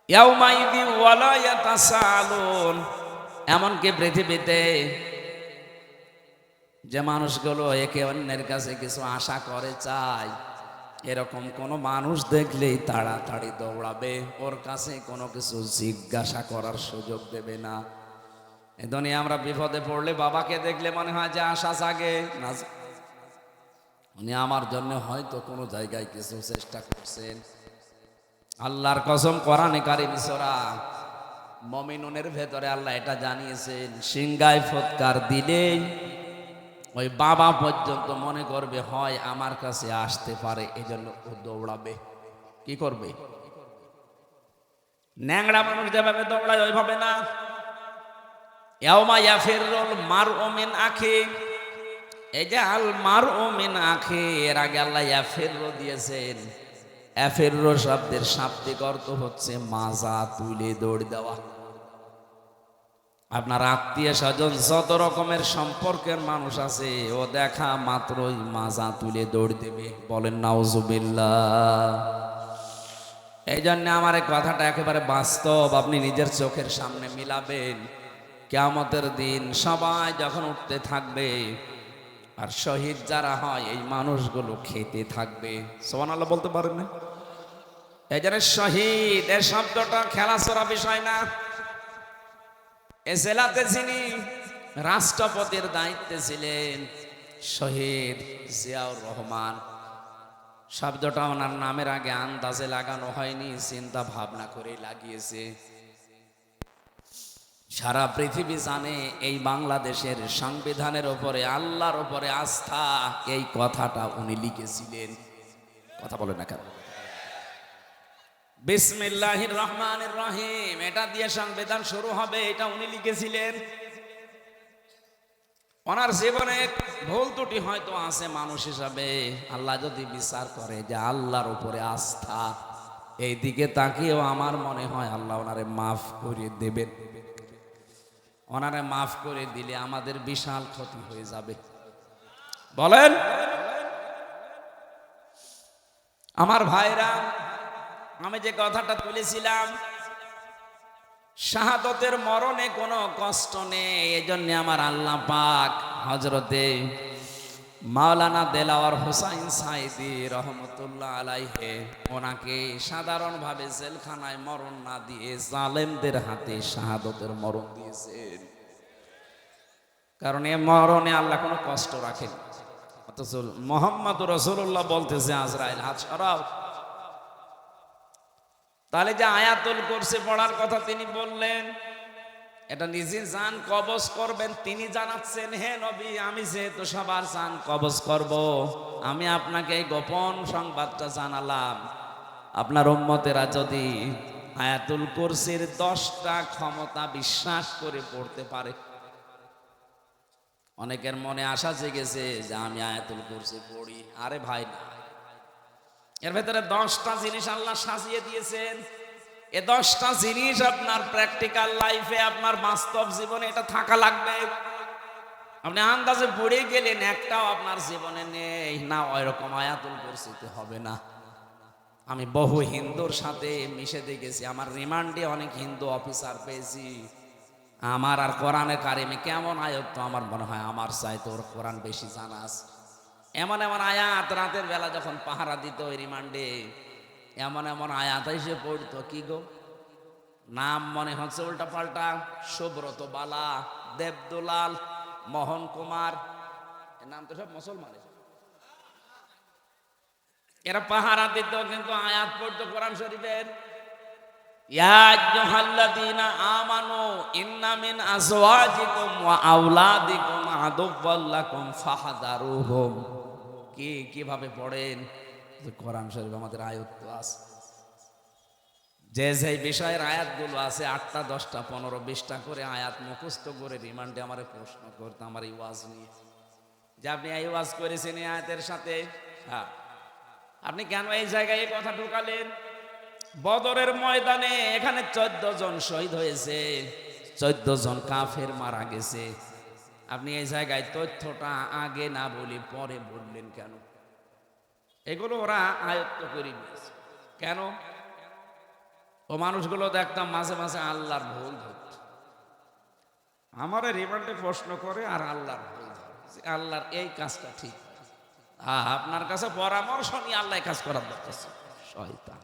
ইয়াউমাইদি ওয়ালা ইয়াতাসালুন। এমনকি পৃথিবীতে যে মানুষগুলো একে অন্যের কাছে কিছু আশা করে চায়, এরকম কোন মানুষ দেখলেই তাড়াতাড়ি দৌড়াবে, ওর কাছে কোনো কিছু জিজ্ঞাসা করার সুযোগ দেবে না। এই দুনিয়া আমরা বিপদে পড়লে বাবাকে দেখলে মনে হয় যে আশা জাগে না, উনি আমার জন্য হয়তো কোনো জায়গায় কিছু চেষ্টা করছেন। আল্লাহর কসম, কোরআনে কারীম সূরা মুমিনুনের ভেতরে আল্লাহ এটা জানিয়েছেন, সিংগায় ফৎকার দিলেই ওই বাবা পর্যন্ত মনে করবে হয় আমার কাছে আসতে পারে, এজন্য ও দৌড়াবে। কি করবে? ন্যাংরা মানুষ যেভাবে দৌড়ায় ওইভাবে না। ইয়াউমা ইয়াফিরুল মারউ মিন আখি, এই যে আল মারউ মিন আখি, এর আগে আল্লাহ ইয়াফিরু দিয়েছেন। ইয়াফিরু শব্দের শাব্দিক অর্থ হচ্ছে মাজা তুলে দৌড় দেওয়া। আপনার আত্মীয় স্বজন যত রকমের সম্পর্কের মানুষ আছে, ও দেখা মাত্রই মাজা তুলে দৌড় দেবে। বলেন নাউজুবিল্লাহ। এই জন্য আমার এই কথাটা একেবারে বাস্তব, আপনি নিজের চোখের সামনে মিলাবেন। কিয়ামতের দিন সবাই যখন উঠতে থাকবে, আর শহীদ যারা হয় এই মানুষগুলো খেতে থাকবে। সুবহানাল্লাহ বলতে পারেন না? এই জন্য শহীদ এর শব্দটা খেলাচোরা বিষয় না। এ জেলাতে যিনি রাষ্ট্রপতির দায়িত্বে ছিলেন, শহীদ জিয়াউর রহমান, শব্দটা ওনার নামের আগে আন্দাজে লাগানো হয়নি, চিন্তা ভাবনা করে লাগিয়েছে। সারা পৃথিবী জানে এই বাংলাদেশের সংবিধানের উপরে আল্লাহর উপরে আস্থা, এই কথাটা উনি লিখেছিলেন। কথা বলে না কেন? বিসমিল্লাহির রহমানির রহিম, এটা দিয়ে সংবিধান শুরু হবে, এটা উনি লিখেছিলেন। ওনার জীবনে ভুল ত্রুটি হয়তো আছে মানুষ হিসাবে, আল্লাহ যদি বিচার করে যে আল্লাহর উপরে আস্থা, এই দিকে তাকিয়েও আমার মনে হয় আল্লাহ ওনারে মাফ করে দেবেন। ওনারে মাফ করে দিলে আমাদের বিশাল ক্ষতি হয়ে যাবে। বলেন আমার ভাইরা, আমি যে কথাটা তুলেছিলাম, শাহাদতের মরণে কোনো কষ্ট নেই। এজন্য আমার আল্লাহ পাক হযরতে মাওলানা দেলাওয়ার হোসাইন সাইদি রহমতুল্লাহ আলাইহি, ওনাকে সাধারণভাবে জেলখানায় মরণ না দিয়ে জালেমদের হাতে শাহাদতের মরণ দিয়েছেন। কারণ এ মরণে আল্লাহ কোনো কষ্ট রাখেন। অথচ মুহাম্মদুর রাসূলুল্লাহ বলতেছে আজরাইল হাত সরাও। তাহলে যে আয়াতুল কুরসি পড়ার কথা তিনি বললেন, এটা নিজে জান কবজ করবেন, তিনি জানাচ্ছেন, হে নবী আমি যেহেতু সবার জান কবজ করব, আমি আপনাকে এই গোপন সংবাদটা জানালাম। আপনার উম্মতেরা যদি আয়াতুল কুরসির 10টা ক্ষমতা বিশ্বাস করে পড়তে পারে, অনেকের মনে আশা জেগেছে যে আমি আয়াতুল কুরসি পড়ি। আরে ভাই না, এর ভেতরে 10টা জিনিস আল্লাহ সাজিয়ে দিয়েছেন। এই 10টা জিনিস আপনার প্র্যাকটিক্যাল লাইফে, আপনার বাস্তব জীবনে এটা থাকা লাগবে। আপনি আন্দাজে পড়ে গেলেন, একটাও আপনার জীবনে নেই না, ওইরকম আয়াতুল কুরসিতে হবে না। আমি বহু হিন্দুর সাথে মিশে দেখেছি, আমার রিমান্ডে অনেক হিন্দু অফিসার পেয়েছি। আমার আর কোরআনে কারিমে কেমন আয়াত, তো আমার মনে হয় আমার চাইতে ওর কোরআন বেশি জানা আছে। এমন এমন আয়াত রাতের বেলা যখন পাহারা দিত ওই রিমান্ডে, এমন এমন আয়াত এসে পড়তো, কি গো নাম মনে হচ্ছে উল্টা পাল্টা, সুব্রত বালা, দেবদুলাল, মোহন কুমার, এর নাম তো সব মুসলমানের। এরা পাহারা দিত কিন্তু আয়াত পড়তো কোরআন শরীফের। ইয়া আইয়ুহাল্লাযীনা আমানু ইন্না মিন আজওয়াজিকুম ওয়া আওলাদিকুম আদুওয়াল লাকুম ফাহযারুহুম। কিভাবে পড়েন? কোরআন শরীফ আমাদের আয়াত তো আছে, যে যে বিষয়ের আয়াতগুলো আছে 8টা 10টা 15 20টা করে আয়াত মুখস্থ করে রিমান্ডে আমারে প্রশ্ন করতে, আমার এই ওয়াজ নিয়ে যে আপনি এই ওয়াজ করেছেন এই আয়াতের সাথে। হ্যাঁ, আপনি কেন এই জায়গায় এই কথা ঢুকালেন? বদরের ময়দানে এখানে 14 জন শহীদ হয়েছে, 14 জন কাফের মারা গেছে। আপনি এই জায়গায় তথ্যটা আগে না বলি পরে বললেন কেন? এগুলো ওরা আয়ত্ত করে নিয়েছে। কেন? ও মানুষগুলো দেখতাম মাঝে মাঝে আল্লাহর ভুল ধরত, আমার রিমান্ডে প্রশ্ন করে আর আল্লাহর ভুল ধরে, আল্লাহর এই কাজটা ঠিক, আপনার কাছে পরামর্শ নিয়ে আল্লাহ কাজ করার দরকার। শয়তান।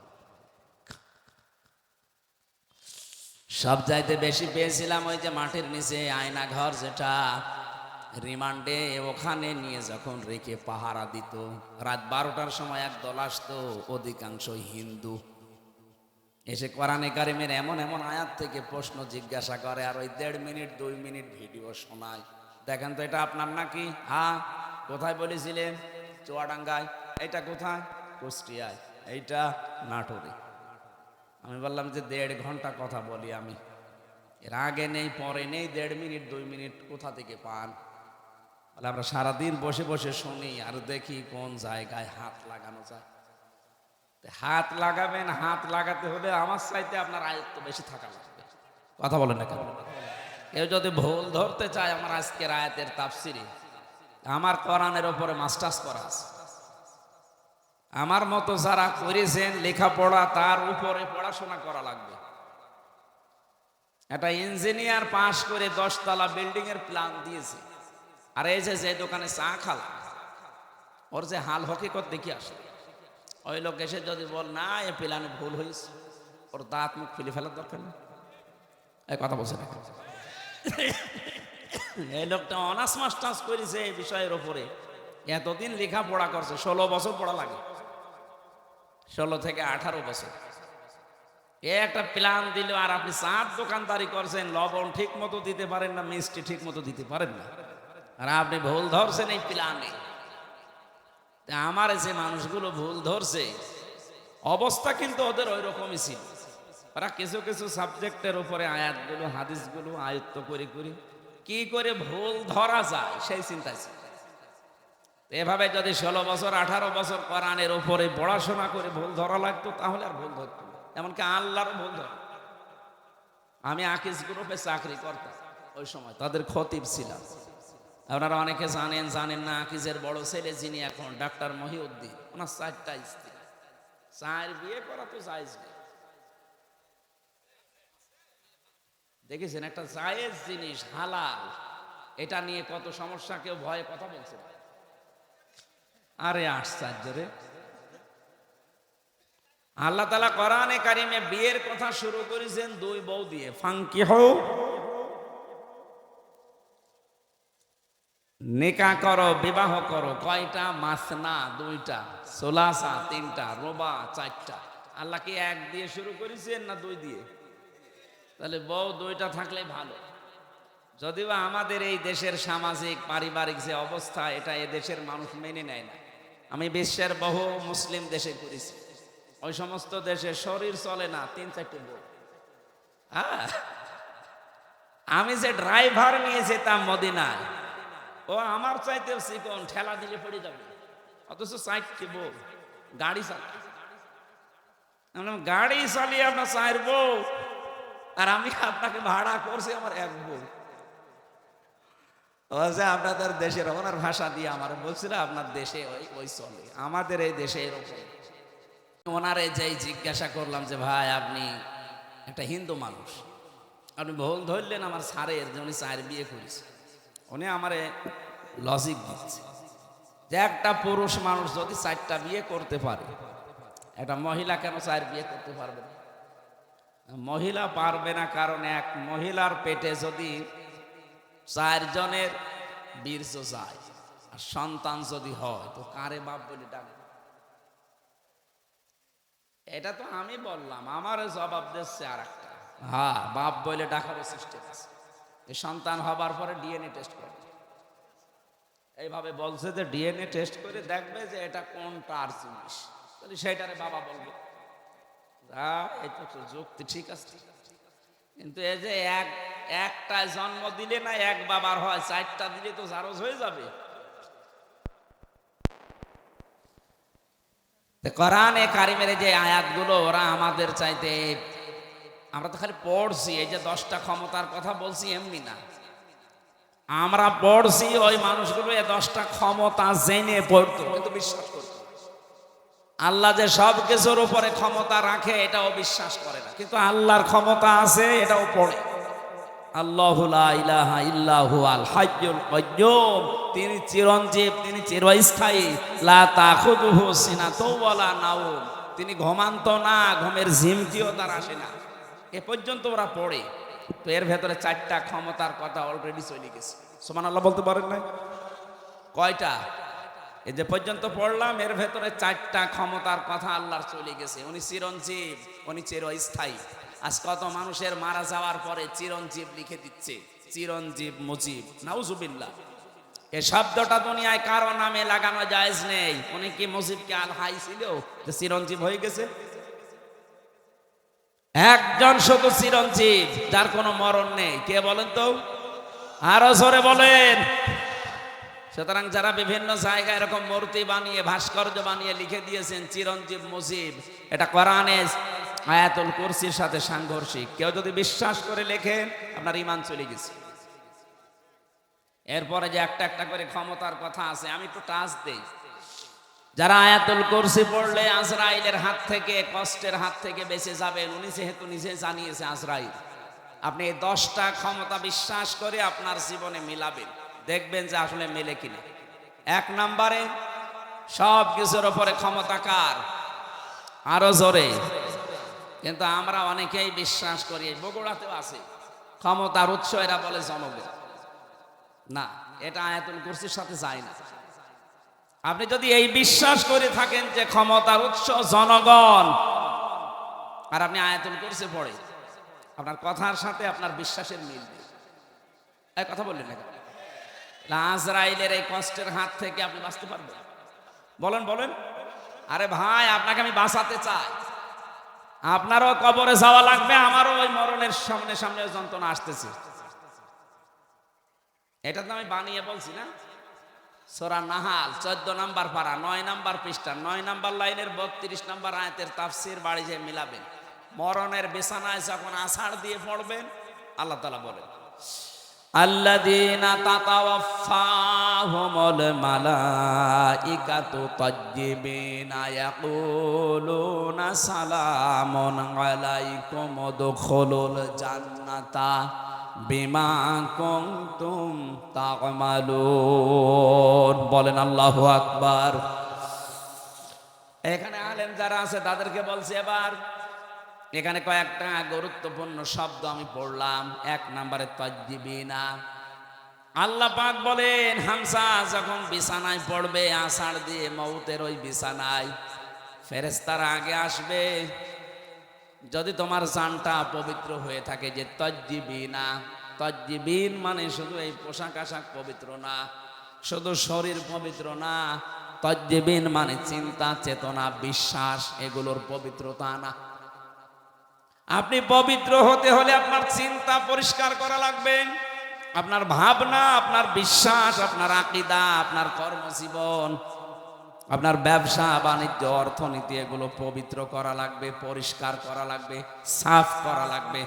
সব চাইতে বেশি পেয়েছিলাম ওই যে মাটির নিচে আয়না ঘর, যেটা রিমান্ডে ওখানে নিয়ে যখন রেখে পাহারা দিত, রাত 12টার সময় এক দল আসতো, অধিকাংশ হিন্দু, এসে কোরআনে কারিমের এমন এমন আয়াত থেকে প্রশ্ন জিজ্ঞাসা করে, আর ওই 1.5 মিনিট 2 মিনিট ভিডিও শোনায়। দেখেন তো এটা আপনার নাকি? হ্যাঁ। কোথায় বলেছিলেন? চুয়াডাঙ্গায়। এটা কোথায়? কুষ্টিয়ায়। এইটা নাটোরে। আমি বললাম যে 1.5 ঘন্টা কথা বলি আমি, এর আগে নেই পরে নেই, 1.5 মিনিট 2 মিনিট কোথা থেকে পান? বলে আমরা সারাদিন বসে বসে শুনি আর দেখি কোন জায়গায় হাত লাগানো যায়। হাত লাগাবেন, হাত লাগাতে হলে আমার চাইতে আপনার আয়ত্ত বেশি থাকা লাগবে। কথা বলেন না কেন? কেউ যদি ভুল ধরতে চায়, আমার আজকের আয়াতের তাফসিরে আমার কোরআনের ওপরে মাস্টার্স করা আছে। আমার মতো যারা করেছেন লেখাপড়া, তার উপরে পড়াশোনা করা লাগবে। একটা ইঞ্জিনিয়ার পাশ করে 10 তলা বিল্ডিং এর প্ল্যান দিয়েছে, আর এই যে দোকানে চা খালা, ওর যে হাল হকিকত দেখি আসে, ওই লোক এসে যদি বল না এ প্ল্যানে ভুল হয়েছে, ওর দাঁত মুখ ফেলে ফেলার দরকার নেই। এই কথা বলছে না? এই লোকটা অনার্স মাস্টার্স করেছে এই বিষয়ের ওপরে, এতদিন লেখাপড়া করছে, 16 বছর পড়া লাগে, 16 থেকে 18 বছর। এ একটা প্ল্যান দিল, আর আপনি চার দোকানদারি করছেন, লবণ ঠিক মতো দিতে পারেন না, মিষ্টি ঠিক মতো দিতে পারেন না, আর আপনি ভুল ধরছেন এই প্ল্যানে। আমার যে মানুষগুলো ভুল ধরছে, অবস্থা কিন্তু ওদের ওই রকমই ছিল। ওরা কিছু কিছু সাবজেক্টের উপরে আয়াতগুলো হাদিসগুলো আয়ত্ত করে কি করে ভুল ধরা যায় সেই চিন্তা ছিল। এভাবে যদি 16 বছর 18 বছর কোরআনের উপরে পড়াশোনা করে ভুল ধরা লাগতো, তাহলে আর ভুল ধরত না। এমনকি আল্লাহরও ভুল ধর। আমি আকিজ গ্রুপে চাকরি করতাম ওই সময়, তাদের খতিব ছিলাম। আপনারা অনেকে জানেন জানেন না, আকিজের বড় ছেলে যিনি এখন ডাক্তার মহিউদ্দিন, ওনার 4টা স্ত্রী, 4 বিয়ে করা তো জায়েজ নেই। দেখেছেন, একটা জায়েজ জিনিস হালাল, এটা নিয়ে কত সমস্যা, কেউ ভয়ে কথা বলছে। আরে আশ্চর্য রে! আল্লাহ তাআলা কোরআনে কারিমে বিয়ের কথা শুরু করেছেন 2 বউ দিয়ে, ফাঙ্কিহু, নিকাহ করো, বিবাহ করো। কয়টা? মাসনা 2টা, সুলাসা 3টা, রুবা 4টা। আল্লাহ কি 1 দিয়ে শুরু করেছেন না 2 দিয়ে? তাহলে বউ 2টা থাকলে ভালো। যদিও আমাদের এই দেশের সামাজিক পারিবারিক যে অবস্থা, এটা এ দেশের মানুষ মেনে নেয় না। আমি বিশ্বের বহু মুসলিম দেশে করেছি, ওই সমস্ত দেশে শরীর চলে না 3-4টে বউ। আমি যে ড্রাইভার নিয়ে যেতাম মদিনায়, ও আমার চাইতেও চিকন, ঠেলা দিলে পড়ে যাবে, অথচ 4টে বউ গাড়ি চালায়। গাড়ি চালিয়ে আপনার 4 বউ, আর আমি আপনাকে ভাড়া করছি আমার 1 বউ। আপনাদের দেশের ওনার ভাষা দিয়ে আমার বলছিল, আপনার দেশে ওই চলে, আমাদের এই দেশে এরকম। ওনারে যেই জিজ্ঞাসা করলাম যে ভাই আপনি একটা হিন্দু মানুষ, আপনি ভুল ধরলেন আমার স্যারের যে উনি 4 বিয়ে করেছে। উনি আমারে লজিক দিচ্ছে যে একটা পুরুষ মানুষ যদি 4টা বিয়ে করতে পারে, একটা মহিলা কেন 4 বিয়ে করতে পারবে না? মহিলা পারবে না কারণ এক মহিলার পেটে যদি 4 জনের বীর্য যায় আর সন্তান যদি হয়, তো কারে বাপ বলে ডাকবে? এটা তো আমি বললাম, আমার জবাব দিচ্ছে আর একটা, হ্যাঁ বাপ বলে ডাকারও সিস্টেম আছে। এই সন্তান হবার পরে ডিএনএ টেস্ট করবে, এইভাবে বলছে যে ডিএনএ টেস্ট করে দেখবে যে এটা কোনটার জিনিস, তাহলে সেটারে বাবা বলবে। এটা তো যুক্তি ঠিক আছে, কিন্তু এই যে একটা জন্ম দিলে না 1 বাবার হয়, 4টা দিলে তো জারজ হয়ে যাবে। কোরআনে কারিমের যে আয়াতগুলো ওরা আমাদের চাইতে, আমরা তো খালি পড়ছি, এই যে 10টা ক্ষমতার কথা বলছি এমনি না, আমরা পড়ছি ওই মানুষগুলো এই 10টা ক্ষমতা জেনে পড়তো কিন্তু বিশ্বাস করতো। আল্লাহ যে সব কিছুর উপরে ক্ষমতা রাখে এটাও বিশ্বাস করে না, কিন্তু আল্লাহর ক্ষমতা আছে এটাও পড়ে। আল্লাহু লা ইলাহা ইল্লাহু আল হাইয়ুল কাইয়্যুম, তিনি চিরঞ্জীব, তিনি চিরস্থায়ী। লা তাখুযুহু সিনাতু ওয়ালা নাওম, তিনি ঘুমান্ত না, ঘুমের ঝিমকিও তার আসে না। এ পর্যন্ত ওরা পড়ে। তো এর ভেতরে 4টা ক্ষমতার কথা অলরেডি চলে গেছে। সুবহানাল্লাহ বলতে পারেন না? কয়টা? এই যে পর্যন্ত পড়লাম এর ভেতরে 4টা ক্ষমতার কথা আল্লাহর চলে গেছে। উনি চিরঞ্জীব, উনি চিরস্থায়ী। আজ কত মানুষের মারা যাওয়ার পরে চিরঞ্জীব লিখে দিচ্ছে, চিরঞ্জীব মুজিব, নাউজুবিল্লাহ। এই শব্দটা দুনিয়ায় কারো নামে লাগানো জায়েজ নেই। উনি কি মুজিবকে আল হাই ছিল যে চিরঞ্জীব হয়ে গেছে? একজন শুধু চিরঞ্জীব, যার কোনো মরণ নেই। কে বলেন তো? আরো জোরে বলেন। সুতরাং যারা বিভিন্ন জায়গায় এরকম মূর্তি বানিয়ে, ভাস্কর্য বানিয়ে লিখে দিয়েছেন চিরঞ্জীব মুজিব, এটা কোরআনে আয়াতুল কুরসির সাথে সাংঘর্ষিক। কেউ যদি বিশ্বাস করে লেখেন আপনার ঈমান চলে গেছে। এরপরে যে একটা একটা করে ক্ষমতার কথা আছে, আমি একটু টাচ দেই। যারা আয়াতুল কুরসি পড়লে আজরাইলের হাত থেকে, কষ্টের হাত থেকে বেঁচে যাবেন, উনি যেহেতু নিজে জানিয়েছে আজরাইল, আপনি এই 10টা ক্ষমতা বিশ্বাস করে আপনার জীবনে মিলাবেন, দেখবেন যে আসলে মেলে কিনা। 1 নম্বরে সব কিছুর উপরে ক্ষমতা কার? আরো জোরে। কিন্তু আমরা অনেকেই বিশ্বাস করি, বগুড়াতেও আছে, ক্ষমতার উৎস এরা বলে জনগণ। না, এটা আয়াতুল কুরসির সাথে যায় না। আপনি যদি এই বিশ্বাস করে থাকেন যে ক্ষমতার উৎস জনগণ, আর আপনি আয়াতুল কুরসি পড়ে, আপনার কথার সাথে আপনার বিশ্বাসের মিল নেই। এই কথা বললেন না? আজরাইলের এই কষ্টের হাত থেকে আপনি বাঁচতে পারবেন? বলেন বলেন। আরে ভাই, আপনাকে আমি বাঁচাতে চাই। আপনারও কবরে যাওয়া লাগবে, আমারও ওই মরণের সামনে সামনে যন্ত্রণা আসতেছে। এটা তো আমি বানিয়ে বলছি না। সূরা নাহাল 14 নম্বর পারা 9 নম্বর পৃষ্ঠা 9 নম্বর লাইনের 32 নম্বর আয়াতের তাফসীর বাড়ি যে মিলাবেন। মরণের বিছানায় যখন আছাড় দিয়ে পড়বেন, আল্লাহ তাআলা বলেন, আল্লাযীনা তাতাওয়াফাহুমুল মালাইকাতু তাজ্জিবিনা ইয়াকুলুনা সালামুন আলাইকুম উদখুলুল জান্নাতা বিমা কুনতুম তা'মালুন। বলেন আল্লাহু আকবার। এখানে আলেম যারা আছে তাদেরকে বলছি, এবার এখানে কয়েকটা গুরুত্বপূর্ণ শব্দ আমি পড়লাম। 1 নম্বরে তাজ্জিবিনা। আল্লাহ পাক বলেন, হামজা যখন বিছানায় পড়বে আষাঢ় দিয়ে মউতের ওই বিছানায়, ফেরেশতারা আগে আসবে। যদি তোমার জানটা পবিত্র হয়ে থাকে, যে তাজ্জিবিনা, তাজ্জিবিন মানে শুধু এই পোশাক আশাক পবিত্র না, শুধু শরীর পবিত্র না, তাজ্জিবিন মানে চিন্তা চেতনা বিশ্বাস এগুলোর পবিত্রতা না। আপনি পবিত্র হতে হলে আপনার চিন্তা পরিষ্কার করা লাগবে, আপনার ভাবনা, আপনার বিশ্বাস, আপনার আকীদা, আপনার কর্মজীবন, আপনার ব্যবসা বাণিজ্য অর্থনীতি এগুলো পবিত্র করা লাগবে, পরিষ্কার করা লাগবে, সাফ করা লাগবে।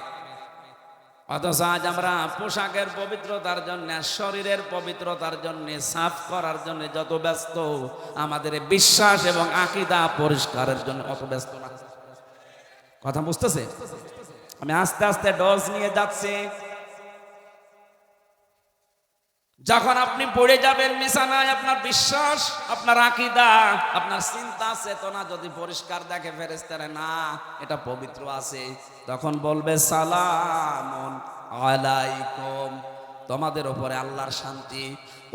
অথচ আজ আমরা পোশাকের পবিত্রতার জন্য, শরীরের পবিত্রতার জন্য, সাফ করার জন্য যত ব্যস্ত, আমাদের বিশ্বাস এবং আকীদা পরিষ্কারের জন্য অত ব্যস্ত না। কথা বুঝতেছে? আমি আস্তে আস্তে ডোজ নিয়ে যাচ্ছি। যখন আপনি পড়ে যাবেন বিছানায়, আপনার বিশ্বাস, আপনার আকীদা, আপনার চিন্তা চেতনা যদি পরিষ্কার দেখে ফেরেশতারা, না এটা পবিত্র আছে, তখন বলবে সালামুন আলাইকুম, তোমাদের উপরে আল্লাহর শান্তি।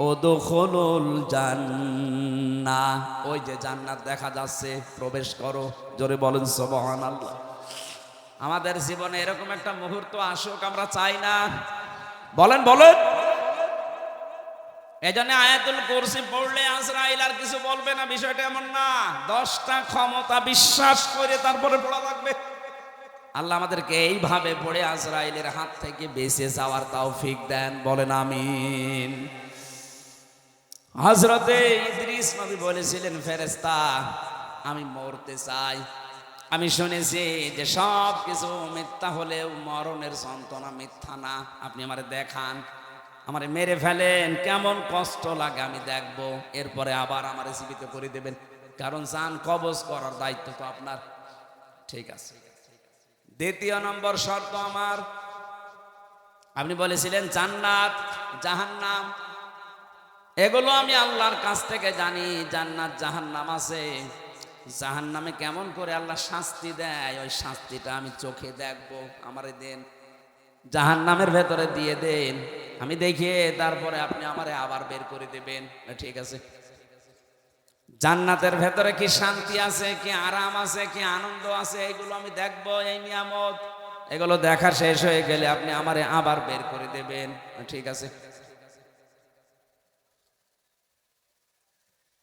উদখুলুল জান্নাহ, ওই যে জান্নাত দেখা যাচ্ছে, প্রবেশ করো। জোরে বলেন সুবহানাল্লাহ। আমাদের জীবনে এরকম একটা মুহূর্ত আসুক, আমরা চাই না? বলেন বলেন। এজন্য আয়াতুল কুরসি পড়লে আজরাইল আর কিছু বলবে না, বিষয়টা এমন না। 10টা ক্ষমতা বিশ্বাস করে তারপরে পড়া লাগবে। আল্লাহ আমাদেরকে এইভাবে পড়ে আজরাইলের হাত থেকে বেঁচে যাওয়ার তৌফিক দেন, বলেন আমিন। হযরতে ইদ্রিস নবী বলেছিলেন, ফেরেশতা আমি মরতে চাই। আমি শুনেছি যে সব কিছু মিথ্যা হলেও মরণের যন্ত্রণা মিথ্যা না। আপনি আমারে দেখান, আমারে মেরে ফেলেন, কেমন কষ্ট লাগে আমি দেখব, এরপরে আবার আমারে জীবিত করে দেবেন, কারণ জান কবজ করার দায়িত্ব তো আপনার। ঠিক আছে। দ্বিতীয় নম্বর শর্ত আমার, আপনি বলেছিলেন জান্নাত জাহান্নাম, এগুলো আমি আল্লাহর কাছ থেকে জানি। জান্নাত জাহান্নাম আছে, জাহান্নামে কেমন করে আল্লাহ শাস্তি দেয়, ওই শাস্তিটা আমি চোখে দেখবো, আমারে দেন। জাহান্নামের ভেতরে দিয়ে দেন, আমি দেখিয়ে তারপরে আপনি আমারে আবার বের করে দেবেন। ঠিক আছে। জান্নাতের ভেতরে কি শান্তি আছে, কি আরাম আছে, কি আনন্দ আছে, এগুলো আমি দেখবো। এই নিয়ামত, এগুলো দেখা শেষ হয়ে গেলে আপনি আমারে আবার বের করে দেবেন। ঠিক আছে।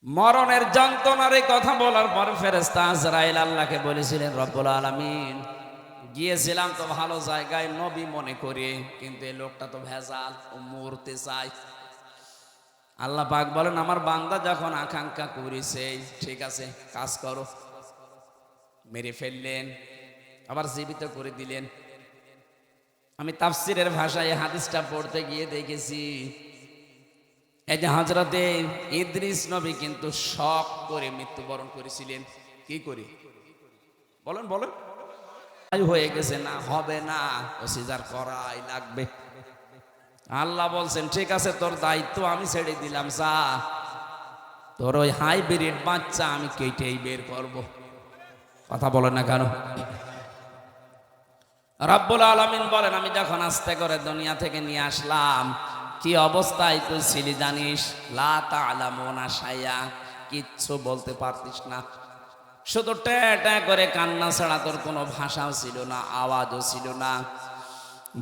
মরণের যন্ত্রণার এই কথা বলার পর ফেরেশতা আজরাইল আল্লাহকে বলেছিলেন, রব্বুল আলামিন, গিয়েছিলাম তো ভালো জায়গায় নবী মনে করে, কিন্তু এই লোকটা তো ভেজাল, ও মরতে চায়। আল্লাহ পাক বলেন, আমার বান্দা যখন আকাঙ্ক্ষা করেছে, ঠিক আছে, কাজ করো। মেরে ফেললেন, আবার জীবিত করে দিলেন। আমি তাফসীরের ভাষায় হাদিসটা পড়তে গিয়ে দেখেছি, এই যে হযরতে ইদ্রিস নবী কিন্তু শক করে মৃত্যুবরণ করেছিলেন। কি করে বলেন বলেন? হয়ে গেছে, না হবে না, ও সিজার করাই লাগবে। আল্লাহ বলছেন, ঠিক আছে, তোর দায়িত্ব আমি ছেড়ে দিলাম, যা, তোর ওই হাইব্রিড বাচ্চা আমি কেটেই বের করব। কথা বলেন না কেন? রব্বুল আলামিন বলেন, আমি যখন আস্তে করে দুনিয়া থেকে নিয়ে আসলাম, কি অবস্থায় তুই ছিলি জানিস? লা তা'লামুনা শাইয়া, কিচ্ছু বলতে পারতিস না, শুধু ট্যাঁ করে কান্না ছাড়া তোর কোনো ভাষাও ছিল না, আওয়াজও ছিল না।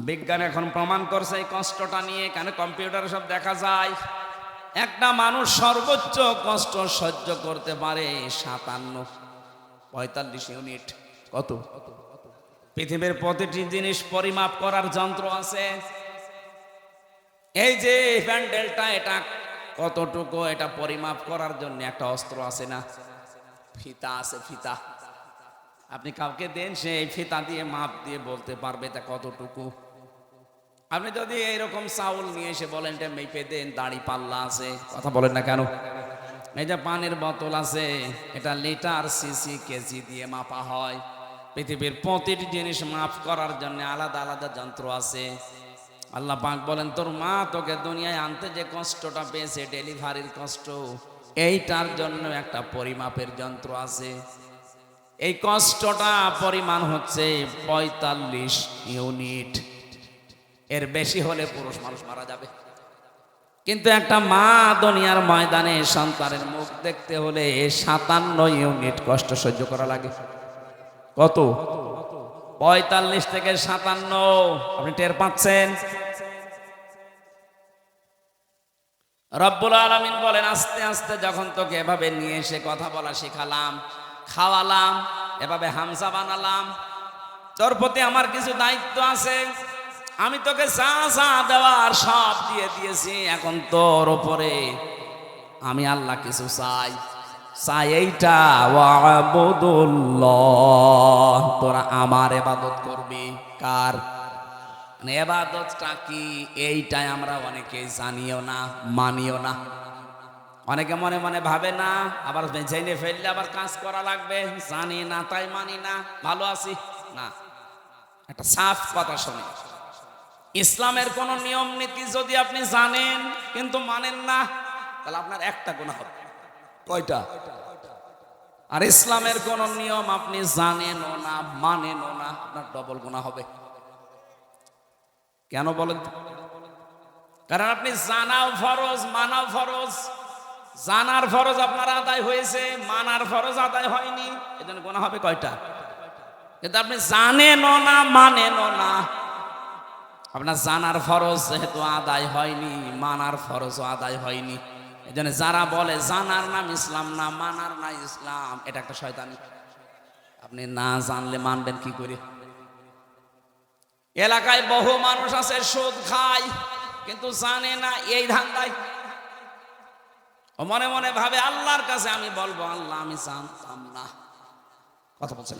বিজ্ঞান এখন প্রমাণ করছে এই কষ্টটা নিয়ে, কেন কম্পিউটারে সব দেখা যায়। একটা মানুষ সর্বোচ্চ কষ্ট সহ্য করতে পারে 45 ইউনিট। কত? পৃথিবীর প্রতিটি জিনিস পরিমাপ করার যন্ত্র আছে। এই যে প্যান্ডেলটা, এটা কতটুকু, এটা পরিমাপ করার জন্য একটা অস্ত্র আছে না, ফিতা আছে, ফিতা। আপনি কাউকে দেন, সে এই ফিতা দিয়ে মাপ দিয়ে বলতে পারবে এটা কতটুকু। আপনি যদি এইরকম চাউল নিয়ে এসে বলেন এটা মেপে দেন, দাড়ি পাল্লা আছে। কথা বলেন না কেন? এই যে পানির বোতল আছে, এটা লিটার, সিসি, কেজি দিয়ে মাপা হয়। পৃথিবীর প্রতিটি জিনিস মাপ করার জন্য আলাদা আলাদা যন্ত্র আছে। আল্লাহ পাক বলেন, তোর মা তোকে দুনিয়ায় আনতে যে কষ্টটা পেয়েছে, ডেলিভারির কষ্ট, এইটার জন্য একটা পরিমাপের যন্ত্র আছে। এই কষ্টটা পরিমাণ হচ্ছে 45 ইউনিট। এর বেশি হলে পুরুষ মানুষ মারা যাবে। কিন্তু একটা মা দুনিয়ার ময়দানে সন্তানের মুখ দেখতে হলে 57 ইউনিট কষ্ট সহ্য করা লাগে। কত? 45 থেকে 57। আপনি টের পাচ্ছেন? রব্বুল আলামিন বলেন, আস্তে আস্তে যখন তোকে এভাবে নিয়ে এসে কথা বলা শিখালাম, খাওয়ালাম, এভাবে হামসা বানালাম, তোর প্রতি আমার কিছু দায়িত্ব আছে। আমি তোকে যা যা দেওয়ার সব দিয়ে দিয়েছি, এখন তোর ওপরে আমি আল্লাহ কিছু চাই। চাই এইটা, ওয়াবুদুল্লাহ, তোরা আমার ইবাদত করবি। কার? মানে ইবাদতটা কি, এইটাই আমরা অনেকে জানিও না, মানিও না। অনেকে মনে মনে ভাবে না, আবার জেনে ফেললে আবার কাজ করা লাগবে, জানি না তাই মানি না, ভালো আছি না। একটা সাফ কথা শুনি, ইসলামের কোন নিয়ম নীতি যদি আপনি জানেন কিন্তু মানেন না, তাহলে আপনার একটা গুনাহ হবে। কয়টা? আর ইসলামের কোন নিয়ম আপনি জানেনও না, মানেনও না, আপনার ডবল গুনাহ হবে। কেন বলেন? কারণ আপনি জানাও ফরজ, মানাও ফরজ। জানার ফরজ আপনার আদায় হয়েছে, মানার ফরজ আদায় হয়নি, এজন্য গুনাহ হবে কয়টা? কিন্তু আপনি জানেনও না, মানেনও না। আপনার জানার ফরজ যেহেতু আদায় হয়নি, মানার ফরজও আদায় হয়নি। এজন্য যারা বলে জানার নাম ইসলাম না, মানার না ইসলাম, এটা একটা শয়তানি। আপনি না জানলে মানবেন কি করে? এলাকায় বহু মানুষ আছে সুদ খায় কিন্তু জানে না, এই ধান্দায় ও মনে মনে ভাবে আল্লাহর কাছে আমি বলবো, আল্লাহ আমি জানতাম না। কথা বলছেন?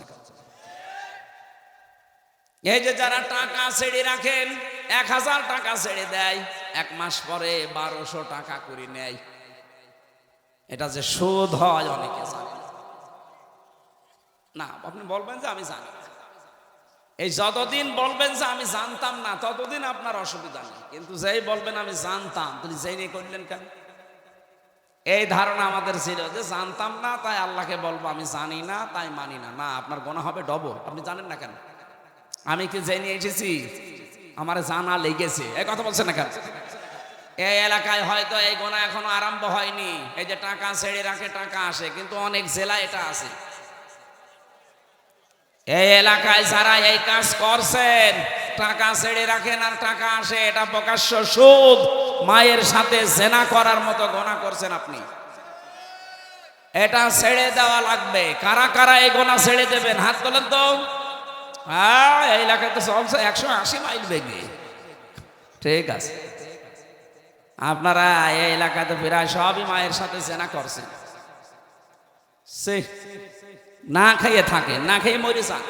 এই যে যারা টাকা ছেড়ে রাখেন, 1000 টাকা ছেড়ে দেয়, 1 মাস পরে 1200 টাকা করে নেয়, এটা যে সুদ হয় অনেকে জানে না। আপনি বলবেন যে আমি জানি না, এই যতদিন বলবেন যে আমি জানতাম না ততদিন আপনার অসুবিধা নেই, কিন্তু যেই বলবেন আমি জানতাম, তুমি যেই নিয়ে করলেন কেন? এই ধারণা আমাদের ছিল যে জানতাম না তাই আল্লাহকে বলবো আমি জানি না তাই মানি না। না, আপনার গোনা হবে ডবল। আপনি জানেন না কেন? আমি কি জেনে এসেছি? আমার জানা লেগেছে। এই কথা বলছেন না কেন? এই এলাকায় হয়তো এই গোনা এখনো আরম্ভ হয়নি। এই যে টাকা ছেড়ে রাখে টাকা আসে, কিন্তু অনেক জেলায় এটা আছে। এই এলাকায় যারা এই কাজ করছেন, টাকা ছেড়ে রাখেন আর টাকা আসে, এটা প্রকাশ্য সুদ। মায়ের সাথে জেনা করার মতো গোনা করছেন আপনি। এটা ছেড়ে দেওয়া লাগবে। কারা কারা এই গোনা ছেড়ে দেবেন? হাত তোলেন তো। হ্যাঁ, এই এলাকায় তো চলছে 180 মাইল বেগে। ঠিক আছে, আপনারা এই এলাকাতে প্রায় সবই মায়ের সাথে জেনা করছেন। না খাইয়ে থাকে, না খেয়ে মরে যান,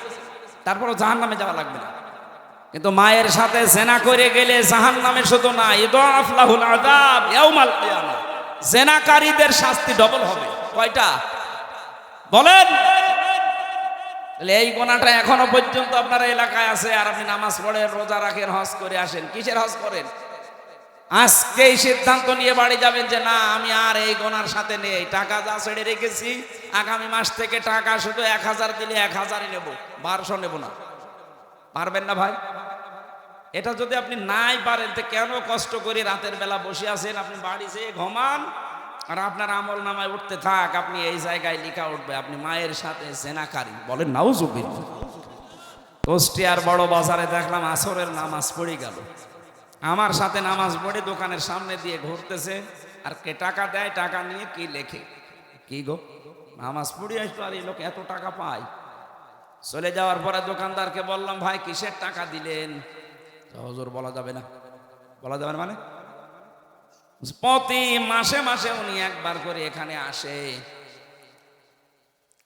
তারপর জাহান্নামে যাওয়া লাগবে না। কিন্তু মায়ের সাথে জেনা করে গেলে জাহান্নামে শুধু না, ইদাফ লাহুল আযাব ইয়াউমাল কিয়ামাহ, জেনাকারীদের শাস্তি ডবল হবে। কয়টা বলেন? এই গোনাটা এখনো পর্যন্ত আপনার এলাকায় আছে, আর আপনি নামাজ পড়েন, রোজা রাখেন, হজ করে আসেন। কিসের হজ করেন? আজকেই সিদ্ধান্ত নিয়ে বাড়ি যাবেন যে না, আমি আর এই গোনার সাথে নেই। টাকা যা ছেড়ে রেখেছি, আগামী মাস থেকে টাকা শুধু 1000 দিলে 1000ই নেব, 1200 নেব না। পারবেন না ভাই? এটা যদি আপনি নাই পারেন তো কেন কষ্ট করে রাতের বেলা বসে আছেন? আপনি বাড়ি যেয়ে ঘুমান, আর আপনার আমল নামায় উঠতে থাক, আপনি এই জায়গায় লেখা উঠবে আপনি মায়ের সাথে জেনাকারী। বলেন নাউজুবিল্লাহ। কুষ্টিয়ার বড় বাজারে দেখলাম আসরের নামাজ পড়ে গেল, আমার সাথে নামাজ পড়ে দোকানের সামনে দিয়ে ঘুরতেছে, আর কে টাকা দেয়, টাকা নিয়ে কি লেখে, কি গো নামাজ পড়ে আসতো আর এই লোক এত টাকা পায়। চলে যাওয়ার পরে দোকানদারকে বললাম, ভাই কিসের টাকা দিলেন? হুজুর বলা যাবে না। বলা যাবে না মানে? প্রতি মাসে মাসে উনি একবার করে এখানে আসে,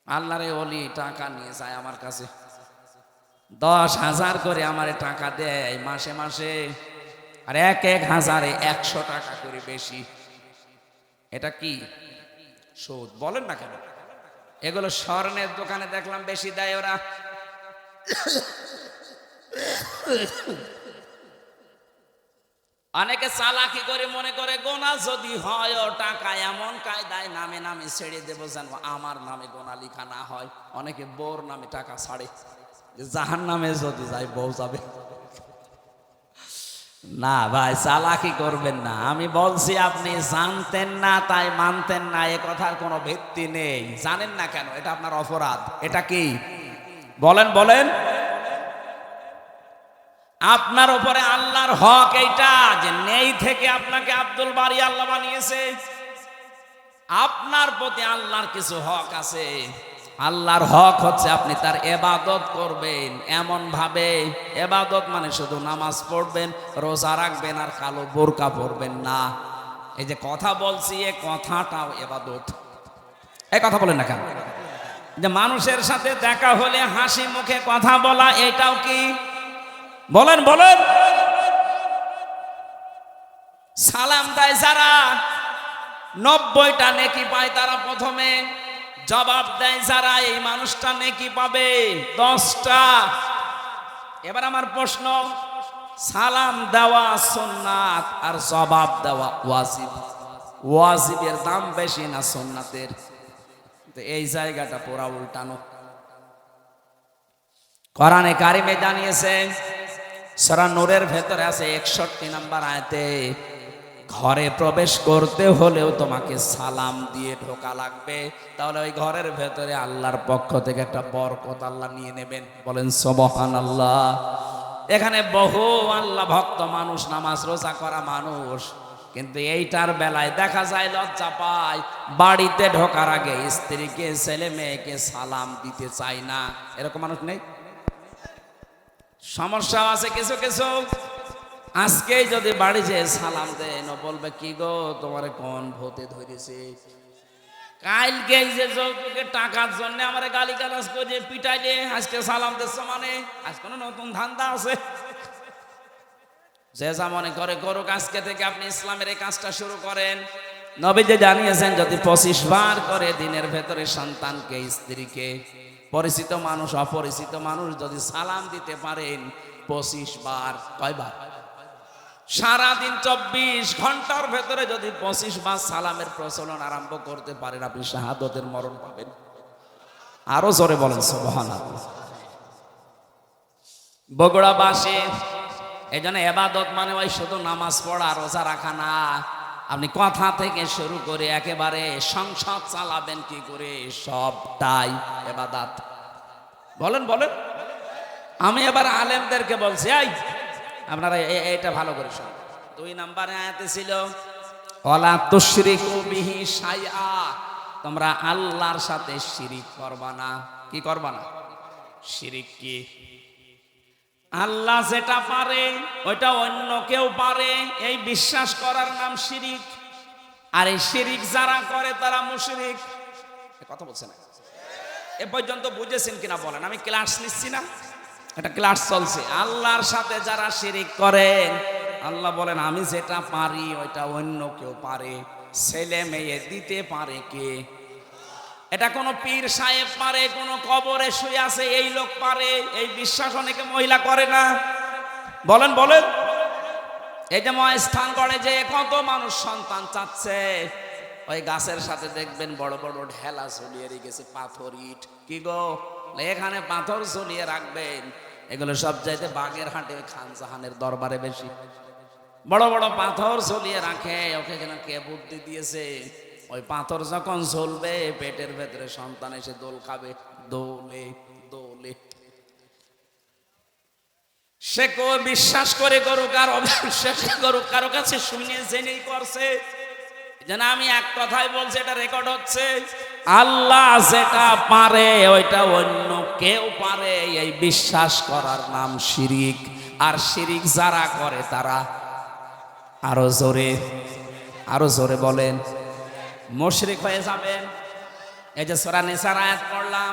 আল্লাহরে ওলি টাকা নিয়ে যায় আমার কাছে, 10,000 করে আমারে টাকা দেয় মাসে মাসে, আর 1,000-এ 100 টাকা করে বেশি। এটা কি সুদ? বলেন না কেন? এগুলো স্বর্ণের দোকানে দেখলাম বেশি দেয় ওরা। অনেকে চালাকি করে মনে করে গোনা যদি হয় ও টাকা এমন কায়দায় নামে নামে ছেড়ে দেবো যেন আমার নামে গোনা লিখা না হয়। অনেকে বউর নামে টাকা ছাড়ে, জাহান্নামে যদি যায় বউ যাবে। না ভাই, চালাকি করবেন না। আমি বলছি আপনি জানতেন না তাই মানতেন না, এ কথার কোনো ভিত্তি নেই। জানেন না কেন? এটা আপনার অপরাধ। এটা কি বলেন? বলেন। আপনার উপরে আল্লাহর হক এইটা যে নেই থেকে আপনাকে আব্দুল বারি আল্লাহ বানিয়েছে। আপনার প্রতি আল্লাহর কিছু হক আছে। আল্লাহর হক হচ্ছে আপনি তার ইবাদত করবেন এমন ভাবে। ইবাদত মানে শুধু নামাজ পড়বেন, রোজা রাখবেন আর কালো বোরকা পরবেন না। এই যে কথা বলছি, এই কথাটাও ইবাদত। এই কথা বলেন না কেন? যে মানুষের সাথে দেখা হলে হাসি মুখে কথা বলা, এটাও কি? বলেন বলেন। সালাম দেয় যারা 90টা নেকি পায়, তারা প্রথমে জবাব দেয় যারা, এই মানুষটা নেকি পাবে 10টা। এবার আমার প্রশ্ন, সালাম দেওয়া সুন্নাত আর জবাব দেওয়া ওয়াজিব, ওয়াজিবের দাম বেশি না সুন্নাতের? তো এই জায়গাটা পুরা উল্টানো। কোরআনে কারিমে জানিয়েছে, সূরা নূরের ভেতরে আছে 61 নম্বর আয়াতে, ঘরে প্রবেশ করতে হলেও তোমাকে সালাম দিয়ে ঢোকা লাগবে, তাহলে ওই ঘরের ভেতরে আল্লাহর পক্ষ থেকে একটা বরকত আল্লাহ নিয়ে নেবেন। বলেন সুবহানাল্লাহ। এখানে বহু আল্লাহ ভক্ত মানুষ, নামাজ রোজা করা মানুষ, কিন্তু এইটার বেলায় দেখা যায় লজ্জা পায়, বাড়িতে ঢোকার আগে স্ত্রীকে ছেলে মেয়েকে সালাম দিতে চায় না। এরকম মানুষ নেই? সমস্যা আছে কিছু কিছু। আজকেই যদি বাড়ি যেয়ে সালাম দেন ও বলবে কি গো তোমার কোন ভূতে ধরেছে, কালকে যে যৌতুকের টাকার জন্য আমার গালি গালাজ করে পিটাইলে আজকে সালাম দিচ্ছ মানে আজ কোনো নতুন ধান্দা আছে? যে যা মনে করে করুক, আজকে থেকে আপনি ইসলামের এই কাজটা শুরু করেন। নবীজি জানিয়েছেন যদি 25 বার করে দিনের ভেতরে সন্তানকে, স্ত্রীকে, পরিচিত মানুষ অপরিচিত মানুষ যদি সালাম দিতে পারেন 25 বার, কয়বার? সারাদিন 24 ঘন্টার ভেতরে যদি 25 বার সালামের প্রচলন আরম্ভ করতে পারেন আপনি শাহাদতের মরণ পাবেন। আরো জোরে বলেন সুবহানাল্লাহ। বগুড়াবাসী এই জন্য এবাদত মানে ওই শুধু নামাজ পড়া রোজা রাখা না, আপনি কথা থেকে শুরু করে একেবারে সংসার চালাবেন কি করে সবটাই এবাদত। বলেন বলেন। আমি এবার আলেমদেরকে বলছি, এই আপনারা এটা ভালো করে শুনুন। 2 নম্বরে আয়াতে ছিল ওয়ালা তুশরিকু বিহি শাইআ, তোমরা আল্লাহর সাথে শিরিক করবা না। কি করবা না? শিরিক কি? আল্লাহ যেটা পারে ওইটা অন্য কেউ পারে, এই বিশ্বাস করার নাম শিরিক। আর এই শিরিক যারা করে তারা মুশরিক। কথা বলছেন না এ পর্যন্ত বুঝেছেন কিনা বলেন? আমি ক্লাস নিচ্ছি না, এটা ক্লাস চলছে। আল্লাহর সাথে যারা শিরিক করেন আল্লাহ বলেন আমি যেটা পারি ওইটা অন্য কেউ পারে। ছেলে মেয়ে দিতে পারে কে? এটা কোন পীর সাহেব পারে, কোন কবরে শুয়ে আছে এই লোক পারে, এই বিশ্বাস অনেকে মহিলা করে না। বলেন বলেন। এই যে মহাস্থান গড়ে যে কত মানুষ সন্তান চাচ্ছে, ওই গাছের সাথে দেখবেন বড় বড় ঢেলা ঝুলিয়ে রেখেছে, পাথর ইট। কি গো এখানে পাথর ঝুলিয়ে রাখবেন, এগুলো সব চাইতে বাগের হাটে খান জাহানের দরবারে বেশি বড় বড় পাথর ঝুলিয়ে রাখে। ওকে কেন কে বুদ্ধি দিয়েছে? ওই পাথর যখন ঝুলবে পেটের ভেতরে সন্তান এসে দোল খাবে, দোলে দোলে। সে কেউ বিশ্বাস করে করুক আর অবিশ্বাস করুক, কারো কাছে শুনে জেনেই করছে। যেন আমি এক কথাই বলছি, এটা রেকর্ড হচ্ছে। আল্লাহ যেটা পারে ওইটা অন্য কেউ পারে, এই বিশ্বাস করার নাম শিরিক। আর শিরিক যারা করে তারা আরো জোরে বলেন মুশরিক হয়ে যাবেন। এই যে সূরা নিসার আয়াত পড়লাম,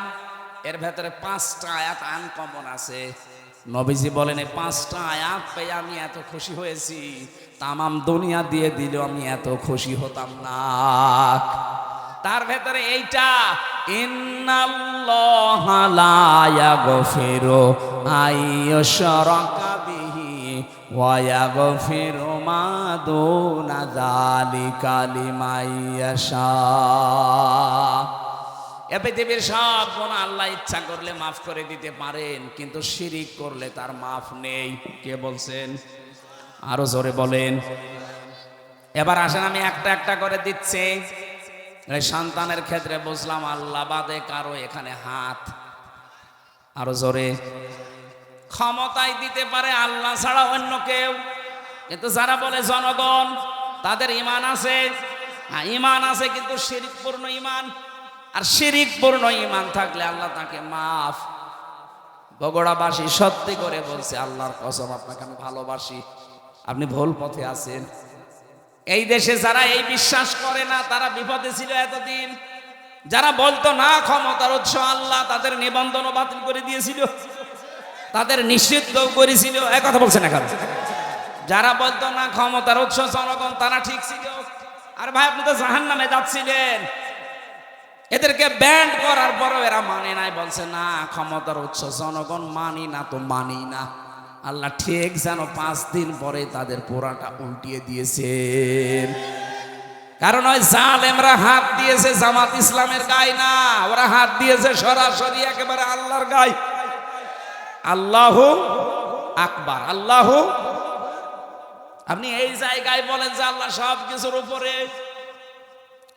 এর ভেতরে 5টা আয়াত আনকমন আছে। নবীজি বলেন এই 5টা আয়াত পেয়ে আমি এত খুশি হয়েছি, তামাম দুনিয়া দিয়ে দিলেও আমি এত খুশি হতাম না। তার ভেতরে এইটা, ইন্নাল্লাহা লা ইয়াগফিরু আইয়ুশরাকা বিহি ওয়া ইয়াগফিরু মা দুনা যালিকা লিমান ইয়াশা। এ পৃথিবীর সব গুনাহ আল্লাহ ইচ্ছা করলে মাফ করে দিতে পারেন, কিন্তু শিরিক করলে তার মাফ নেই। কে বলছেন? আরো জোরে বলেন। এবার আসেন আমি একটা একটা করে দিচ্ছি। সন্তানের ক্ষেত্রে বুঝলাম আল্লাহ বাদে কারো এখানে হাত। আরো জোরে। ক্ষমতায় দিতে পারে আল্লাহ ছাড়া অন্য কেউ, কিন্তু যারা বলে জনগণ তাদের ঈমান আছে, ঈমান আছে কিন্তু শিরকপূর্ণ ঈমান। আর শিরকপূর্ণ ঈমান থাকলে আল্লাহ তাকে মাফ। বগুড়াবাসী সত্যি করে বলছে, আল্লাহর কসম আপনাকে আমি ভালোবাসি, আপনি ভুল পথে আছেন। এই দেশে যারা এই বিশ্বাস করে না তারা বিপদে ছিল এতদিন। যারা বলতো না ক্ষমতার উৎস আল্লাহ, তাদের নিবন্ধনও বাতিল করে দিয়েছিল, তাদের নিষিদ্ধ করেছিল। এক কথা বলছেন এখন। যারা বলতো না ক্ষমতার উৎস জনগণ, তারা ঠিক ছিল। আর ভাই আপনি তো জাহান্নামে যাচ্ছিলেন, এদেরকে ব্যান্ড করার পরও এরা মানে নাই, বলছে না ক্ষমতার উৎস জনগণ, মানি না তো মানি না। আল্লাহ ঠিক যেন 5 দিন পরে তাদের পোড়াটা উল্টিয়ে দিয়েছেন। কারণ ওই জালেমরা হাত দিয়েছে জামাত ইসলামের গায়ে না, ওরা হাত দিয়েছে সরাসরি একেবারে আল্লাহর গায়ে। আল্লাহু আকবার, আল্লাহু। আপনি এই জায়গায় বলেন যে আল্লাহ সব কিছুর উপরে,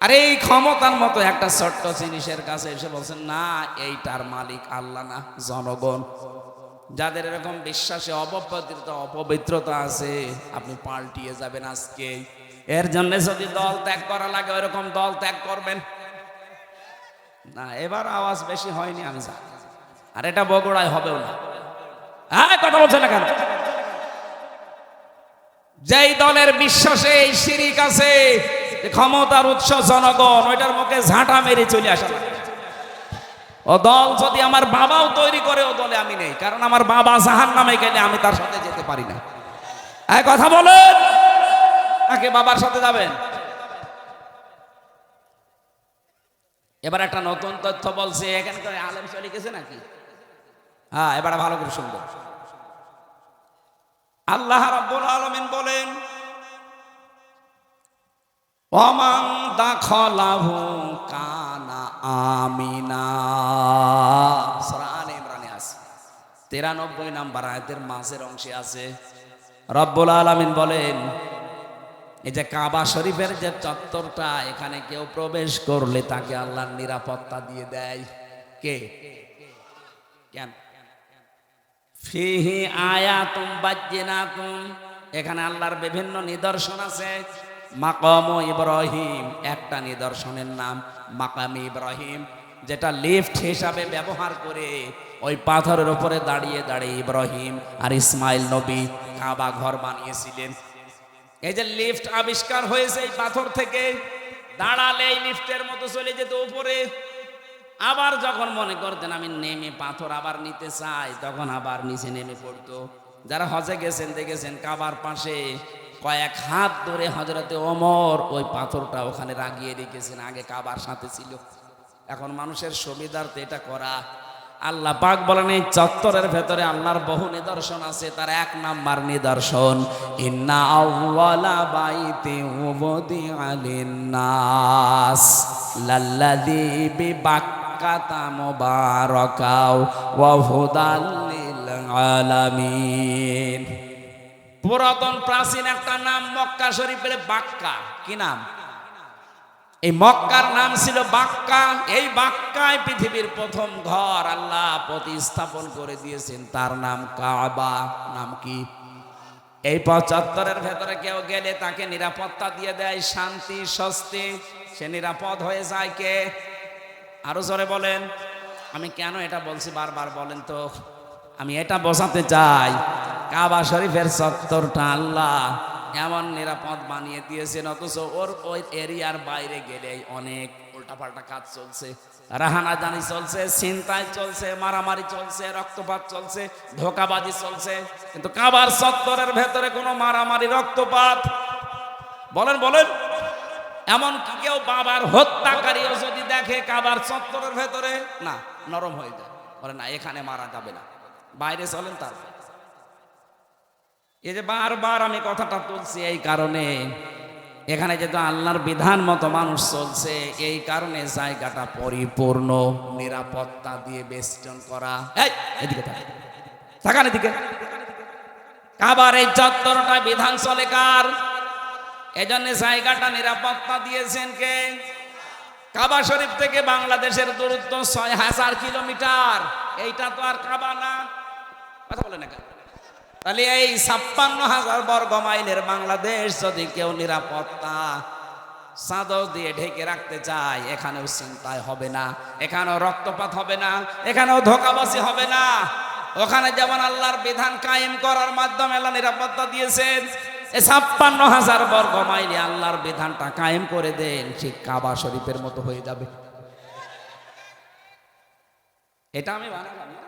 আর এই ক্ষমতার মতো একটা ছোট্ট জিনিসের কাছে এসে বলছেন না এইটার মালিক আল্লাহ না জনগণ। যাদের এরকম বিশ্বাসে অপবিত্রতা আছে আপনি পাল্টিয়ে যাবেন আজকে। এর জন্য যদি দল ত্যাগ করা লাগে ওইরকম দল ত্যাগ করবেন না। এবার আওয়াজ বেশি হয়নি আমি জানি, আর এটা বগুড়ায় হবেও না। হ্যাঁ কথা বলছেন না কেন? যেই দলের বিশ্বাসে এই শিরিক আছে, ক্ষমতার উৎস জনগণ, ওইটার মুখে ঝাঁটা মেরে চলে আসা। ও দল যদি আমার বাবাও তৈরি করে, ও দলে আমি নেই, কারণ আমার বাবা জাহান্নামে গেলে আমি তার সাথে যেতে পারি না। এই কথা বলেন, নাকি বাবার সাথে যাবেন? এবার একটা নতুন তথ্য বলছে, এখানে করে আলেম চলে গেছে নাকি? হ্যাঁ, এবার ভালো করে শুনবো। আল্লাহ রাব্বুল আলামিন বলেন, ওমান দাখালাহু কানা আমিনা। সূরা আলে ইমরানে আছে, 93 নম্বর আয়াতের মাঝের অংশে আছে। রব্বুল আলামিন বলেন, এই যে কাবা শরীফের যে চত্বরটা, এখানে কেউ প্রবেশ করলে তাকে আল্লাহর নিরাপত্তা দিয়ে দেয়। কে? কেন? ফিহি আয়াতুম বাজ্জিনাতুম, এখানে আল্লাহর বিভিন্ন নিদর্শন আছে। মাকাম ইব্রাহিম, একটা নিদর্শনের নাম মাকাম ইব্রাহিম, যেটা লিফট হিসাবে ব্যবহার করে ওই পাথরের উপরে দাঁড়িয়ে দাঁড়িয়ে ইব্রাহিম আর ইসমাইল নবী কাবা ঘর বানিয়েছিলেন। এই যে লিফট আবিষ্কার হয়েছে এই পাথর থেকে, দাঁড়ালে এই লিফটের মতো চলে যেত উপরে। আবার যখন মনে করতেন আমি নেমে পাথর আবার নিতে চাই, তখন আবার নিচে নেমে পড়তো। যারা হজে গেছেন দেখেছেন, কাবার পাশে কয়েক হাত ধরে হযরতে ওমর ওই পাথরটা ওখানে রাগিয়ে রেখেছেন, আগে কাবার সাথে ছিল। এখন মানুষের সুবিধার্থে এটা করা। আল্লাহ পাক বলেন, এই চত্বরের ভেতরে আল্লাহর বহু নিদর্শন আছে। তার এক নাম্বার নিদর্শন, ইন্না আউওয়ালা বাইতি উযিআ লিন-নাস লাল্লাযী বিবাক্কাতা মুবারাকাও ওয়া হুদাল লিল আলামিন। পুরাতন প্রাচীন একটা নাম মক্কা শরীফের বাক্কা। কি নাম? এই মক্কার নাম ছিল বাক্কা। এই বাক্কায় পৃথিবীর প্রথম ঘর আল্লাহ প্রতিস্থাপন করে দিয়েছেন, তার নাম কাবা। নাম কি? এই চত্বরের ভেতরে কেউ গেলে তাকে নিরাপত্তা দিয়ে দেয়, শান্তি স্বস্তি, সে নিরাপদ হয়ে যায়। কে? আরো জোরে বলেন। আমি কেন এটা বলছি বারবার বলেন তো? আমি এটা বোঝাতে চাই, কাবা শরীফের চত্বরটা আল্লাহ এমন নিরাপদ বানিয়ে দিয়েছেন, অথচ ওই এরিয়ার বাইরে গেলে অনেক উল্টাপাল্টা কাজ চলছে, রাহানাজানি চলছে, ছিনতাই চলছে, মারামারি চলছে, রক্তপাত চলছে, ধোঁকাবাজি চলছে। কিন্তু কাবার চত্বরের ভেতরে কোনো মারামারি রক্তপাত, বলেন বলেন, এমন কি কেউ বাবার হত্যাকারীও যদি দেখে কাবার চত্বরের ভেতরে, না, নরম হয়ে যায়, বলে না এখানে মারা যাবে না, বাইরে চলেন। তার এই যে বারবার আমি কথাটা তুলছি এই কারণে, এখানে যেহেতু আল্লাহর বিধান মতো মানুষ চলছে, এই কারণে জায়গাটা পরিপূর্ণ নিরাপত্তা দিয়ে বেষ্টন করা। এদিকে তাকান, এদিকে। কাবার এই চত্বরটা বিধান চলে কার? এজন্য জায়গাটা নিরাপত্তা দিয়েছেন কে? কাবা শরীফ থেকে বাংলাদেশের দূরত্ব 6000 কিলোমিটার। এইটা তো আর কাবা না, কথা বলে না কেন? তাহলে এই 56,000 বর্গ মাইলের বাংলাদেশ যদি কেউ নিরাপত্তা চাদর দিয়ে ঢেকে রাখতে চায়, এখানেও চিন্তায় হবে না, এখানেও রক্তপাত হবে না, এখানেও ধোঁকাবাজি হবে না। ওখানে যেমন আল্লাহর বিধান কায়েম করার মাধ্যমে আল্লাহ নিরাপত্তা দিয়েছেন, এই 56,000 বর্গ মাইলে আল্লাহর বিধানটা কায়েম করে দেন, ঠিক কাবা শরীফের মতো হয়ে যাবে। এটা আমি বানালাম না,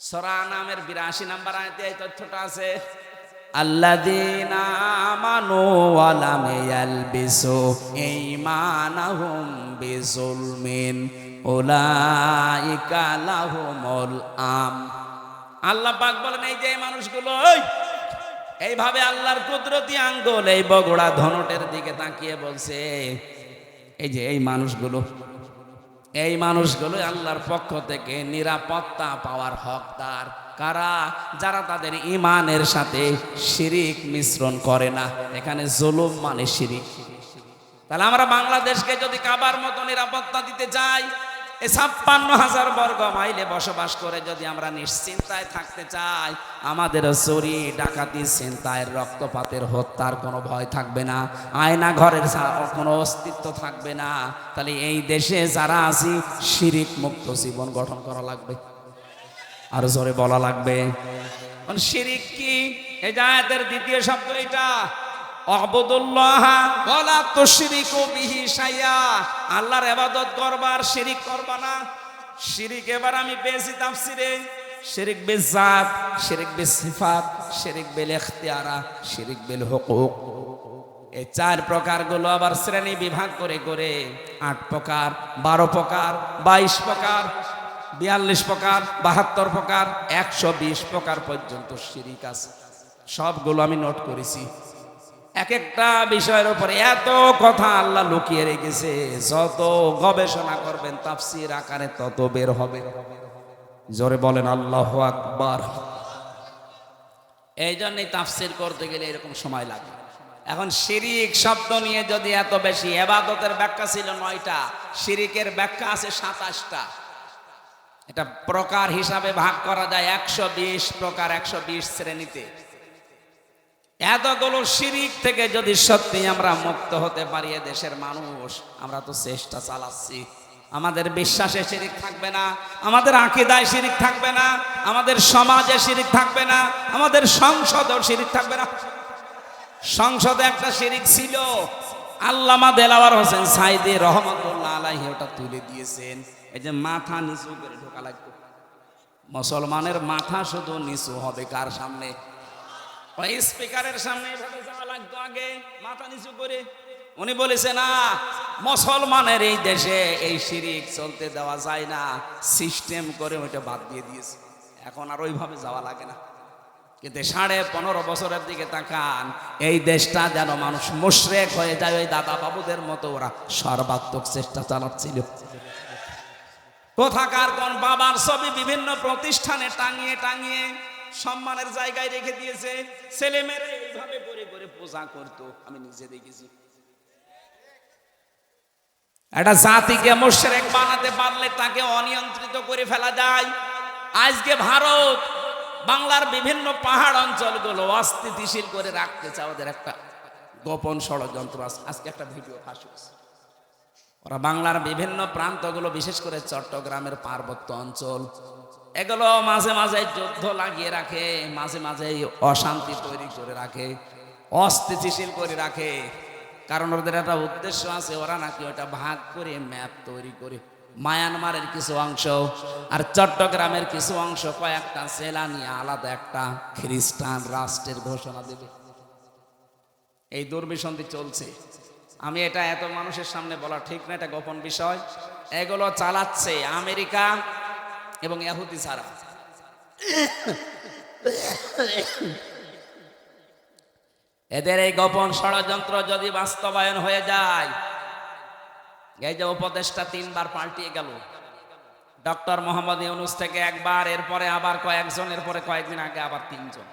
সূরা নামের 82 নম্বর আয়াতে এই তথ্যটা আছে। আল্লাযীনা আমানু ওয়া লাম ইয়ালবিসু ঈমানাহুম বিযুলমিন উলাইকা লাহুমুল আম। আল্লাহ পাক বলেন, এই যে মানুষগুলো এইভাবে আল্লাহর কুদরতি আঙ্গুল এই বগুড়া ধনটের দিকে তাকিয়ে বলছে, এই যে এই মানুষগুলো আল্লাহর পক্ষ থেকে নিরাপত্তা পাওয়ার হকদার। কারা? যারা তাদের ঈমানের সাথে শিরিক মিশ্রণ করে না। এখানে জুলুম মানে শিরিক। তাহলে আমরা বাংলাদেশকে যদি কাবার মতো নিরাপত্তা দিতে চাই, এই 56,000 বর্গ মাইলে বসবাস করে যদি আমরা নিশ্চিন্তায় থাকতে চাই, আমাদের চুরি ডাকাতি ছিনতাইয়ের রক্তপাতের হত্যার কোনো ভয় থাকবে না, আয়না ঘরের কোনো অস্তিত্ব থাকবে না। তাহলে এই দেশে যারা আছি শিরিক মুক্ত জীবন গঠন করা লাগবে, আর জোরে বলা লাগবে। শিরিক কি? এই যে আয়াতের দ্বিতীয় শব্দ এটা, আবুদুল্লাহ ওয়ালা তুশরিকু বিহি শাইআ, আল্লাহর ইবাদত করবা আর শিরিক করবা না। শিরিক এবার আমি পেয়েছি তাফসিরে, শিরিক বিল জাত, শিরিক বিল সিফাত, শিরিক বিল ইখতিয়ারা, শিরিক বিল হুকুক। এই চার প্রকারগুলো আবার শ্রেণী বিভাগ করে করে 8 প্রকার, 12 প্রকার, 22 প্রকার, 42 প্রকার, 72 প্রকার, 120 প্রকার পর্যন্ত শিরিক আছে। সবগুলো আমি নোট করেছি। এক একটা বিষয়ের উপরে এত কথা আল্লাহ লুকিয়ে রেখেছে, যত গবেষণা করবেন তাফসীর আকারে তত বের হবে। জোরে বলেন আল্লাহু আকবার। এই জন্যই তাফসীর করতে গেলে এরকম সময় লাগে। এখন শিরিক শব্দ নিয়ে যদি এত বেশি, ইবাদতের ব্যাখ্যা ছিল 9টা, শিরিকের ব্যাখ্যা আছে 27টা। এটা প্রকার হিসাবে ভাগ করা যায় 120 প্রকার, 120 শ্রেণীতে। এতগুলো শিরিক থেকে যদি সত্যি আমরা মুক্ত হতে পারি, দেশের মানুষ, আমরা তো চেষ্টা চালাচ্ছি। আমাদের বিশ্বাসে শিরিক থাকবে না, আমাদের আকীদায় শিরিক থাকবে না, আমাদের সমাজে শিরিক থাকবে না, আমাদের সংসদেও শিরিক থাকবে না। সংসদে একটা শিরিক ছিল, আল্লামা দেলাওয়ার হোসেন সাইদি রহমাতুল্লাহ আলাইহি ওটা তুলে দিয়েছেন। এই যে মাথা নিচু করে ঢোকা লাগবে, মুসলমানের মাথা শুধু নিচু হবে কার সামনে? ওই স্পিকারের সামনে এভাবে যাওয়া লাগতো আগে, মাথা নিচু করে। উনি বলেছে না, মুসলমানের এই দেশে এই শিরিক চলতে দেওয়া যায় না, সিস্টেম করে ওইটা বাদ দিয়ে দিয়েছে। এখন আর ওইভাবে যাওয়া লাগে না। কিন্তু 15.5 বছরের দিকে তাকান, এই দেশটা যেন মানুষ মুশরিক হয়ে যায়। ওই দাদা বাবুদের মতো ওরা সর্বাত্মক চেষ্টা চালাচ্ছিল। কোথাকার কোন বাবার ছবি বিভিন্ন প্রতিষ্ঠানে টাঙিয়ে টাঙিয়ে সম্মানের জায়গায় রেখে দিয়েছে। ছেলে মেয়েরা এইভাবে করে করে পূজা করতো, আমি নিজে দেখেছি। একটা জাতিকে মুশরিক বানাতে পারলে তাকে অনিয়ন্ত্রিত করে ফেলা যায়। আজকে ভারত বাংলার বিভিন্ন পাহাড় অঞ্চলগুলো অস্থিতিশীল করে রাখতে চায়, ওদের একটা গোপন ষড়যন্ত্র আছে। আজকে একটা ভিডিও ফাঁস হয়েছে। ওরা বাংলার বিভিন্ন প্রান্তগুলো, বিশেষ করে চট্টগ্রামের পার্বত্য অঞ্চল, এগুলো মাঝে মাঝে যুদ্ধ লাগিয়ে রাখে, মাঝে মাঝে অশান্তি তৈরি করে রাখে, অস্থিতিশীল করে রাখে। কারণ ওদের একটা উদ্দেশ্য আছে, ওরা নাকি ওটা ভাগ করে ম্যাপ তৈরি করে মায়ানমারের কিছু অংশ আর চট্টগ্রামের কিছু অংশ কয়েকটা জেলা নিয়ে আলাদা একটা খ্রিস্টান রাষ্ট্রের ঘোষণা দেবে। এই দুর্বিসন্ধি চলছে। আমি এটা এত মানুষের সামনে বলা ঠিক না, এটা গোপন বিষয়। এগুলো চালাচ্ছে আমেরিকা এবং ইহুদি ছাড়া। এদের এই গোপন ষড়যন্ত্র যদি বাস্তবায়ন হয়ে যায়, এই যে উপদেশটা 3 বার পাল্টিয়ে গেল, ডক্টর মোহাম্মদ ইউনূস থেকে একবার, এরপরে আবার কয়েকজন, এরপরে কয়েকদিন আগে আবার 3 জন।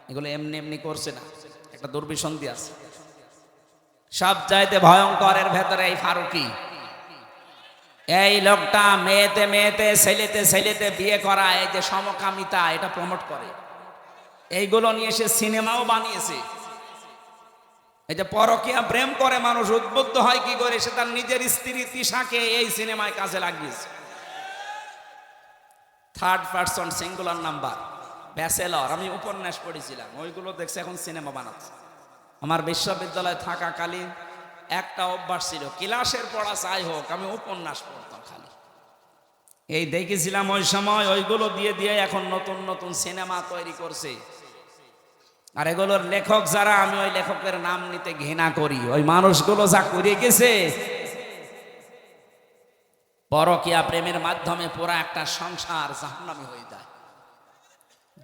এগুলো এমনি এমনি করছে না, একটা দুর্বিসন্ধি আছে। সব চাইতে ভয়ঙ্কর এর ভেতরে এই ফারুকি, এই লোকটা মেয়েতে মেয়েতে, ছেলেতে ছেলেতে বিয়ে করা, এই যে সমকামিতা, এটা প্রমোট করে। এইগুলো নিয়ে সে সিনেমাও বানিয়েছে। এই যে পরকীয়া প্রেম করে মানুষ উদ্বুদ্ধ হয় কি করে, সে তার নিজের স্ত্রী তিশাকে এই সিনেমায় কাজে লাগিয়েছে। 3rd person singular number, bachelor. আমি উপন্যাস পড়েছিলাম, ওইগুলো দেখছে এখন সিনেমা বানাচ্ছে। আমার বিশ্ববিদ্যালয়ে থাকাকালীন একটা অভ্যাস ছিল, ক্লাসের পড়া যাই হোক, আমি উপন্যাস পড়তাম খালি। এই দেখেছিলাম ওই সময়, ওইগুলো দিয়ে দিয়ে এখন নতুন নতুন সিনেমা তৈরি করছে। আর এগুলোর লেখক যারা, আমি ওই লেখকের নাম নিতে ঘৃণা করি। ওই মানুষগুলো যা করে গেছে, পরকীয়া প্রেমের মাধ্যমে পুরা একটা সংসার জাহান্নামী হয়ে যায়।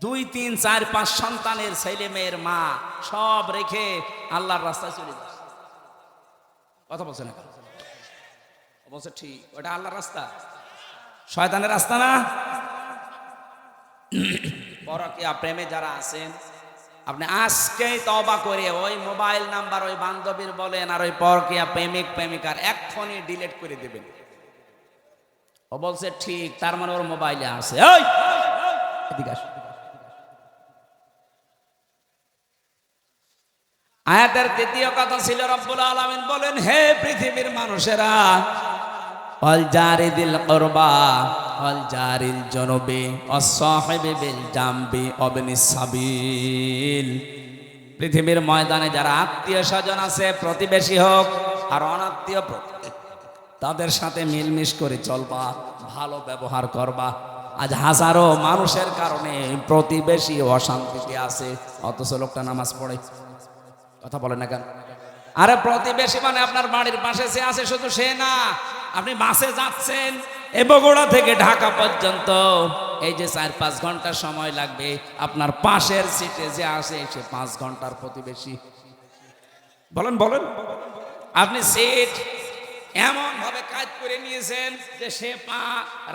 2, 3, 4, 5 সন্তানের ছেলে মেয়ের মা সব রেখে আল্লাহর রাস্তায় চলে যায়। কথা বলছে না? বলছে ঠিক, ওটা আল্লাহর রাস্তা, শয়তানের রাস্তা না। পরকীয়া প্রেমে যারা আছেন, আপনি আজকেই তওবা করে ওই মোবাইল নাম্বার ওই বান্ধবীর বলেন আর ওই পরকীয়া প্রেমিক প্রেমিকার এক্ষুনি ডিলিট করে দেবেন। ও বলছে ঠিক, তার মানে ওর মোবাইলে আছে। ওই এদিকে আসো। আয়াতের তৃতীয় কথা ছিল, রব্বুল আলামিন বলেন, হে পৃথিবীর মানুষেরা, ওয়াল জারিদিল কুরবা, ওয়াল জারিল জুনুবি ওয়াস সাহিবি বিল জামবি ওয়াবনিস সাবিল। পৃথিবীর ময়দানে যারা আত্মীয় স্বজন আছে, প্রতিবেশী হোক আর অনাত্মীয়, তাদের সাথে মিলমিশ করে চলবা, ভালো ব্যবহার করবা। আজ হাজারো মানুষের কারণে প্রতিবেশী অশান্তিতে আছে, অথচ লোকটা নামাজ পড়ে। কথা বলে না কেন? আরে প্রতিবেশী মানে আপনার বাড়ির পাশে সে আছে, শুধু সে না, আপনি বাসে যাচ্ছেন বগুড়া থেকে ঢাকা পর্যন্ত, এই যে 4-5 ঘন্টা সময় লাগবে, আপনার পাশের সিটে যে আসে সে 5 ঘন্টার প্রতিবেশী। বলেন বলেন, আপনি সিট এমন ভাবে কাজ করে নিয়েছেন যে সে পা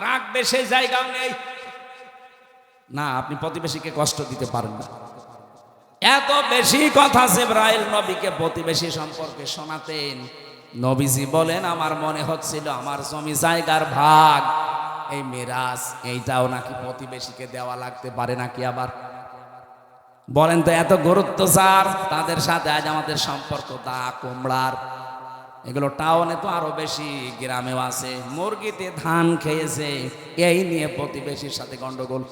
রাখবে সেই জায়গাও নেই। না, আপনি প্রতিবেশীকে কষ্ট দিতে পারেন না। এত বেশি কথা জিবরাইল নবীকে প্রতিবেশী সম্পর্কে শোনাতেন। নবীজি বলেন, আমার মনে হচ্ছিল আমার জমি জায়গার ভাগ, এই মিরাজ, এইটাও নাকি প্রতিবেশীকে দেওয়া লাগতে পারে নাকি। আবার বলেন তো, এত গুরুত্ব স্যার তাদের সাথে আজ আমাদের সম্পর্ক দা কুমড়ার। এগুলো টাউনে তো আরো বেশি, গ্রামেও আছে। মুরগিতে ধান খেয়েছে, এই নিয়ে প্রতিবেশীর সাথে গন্ডগোল।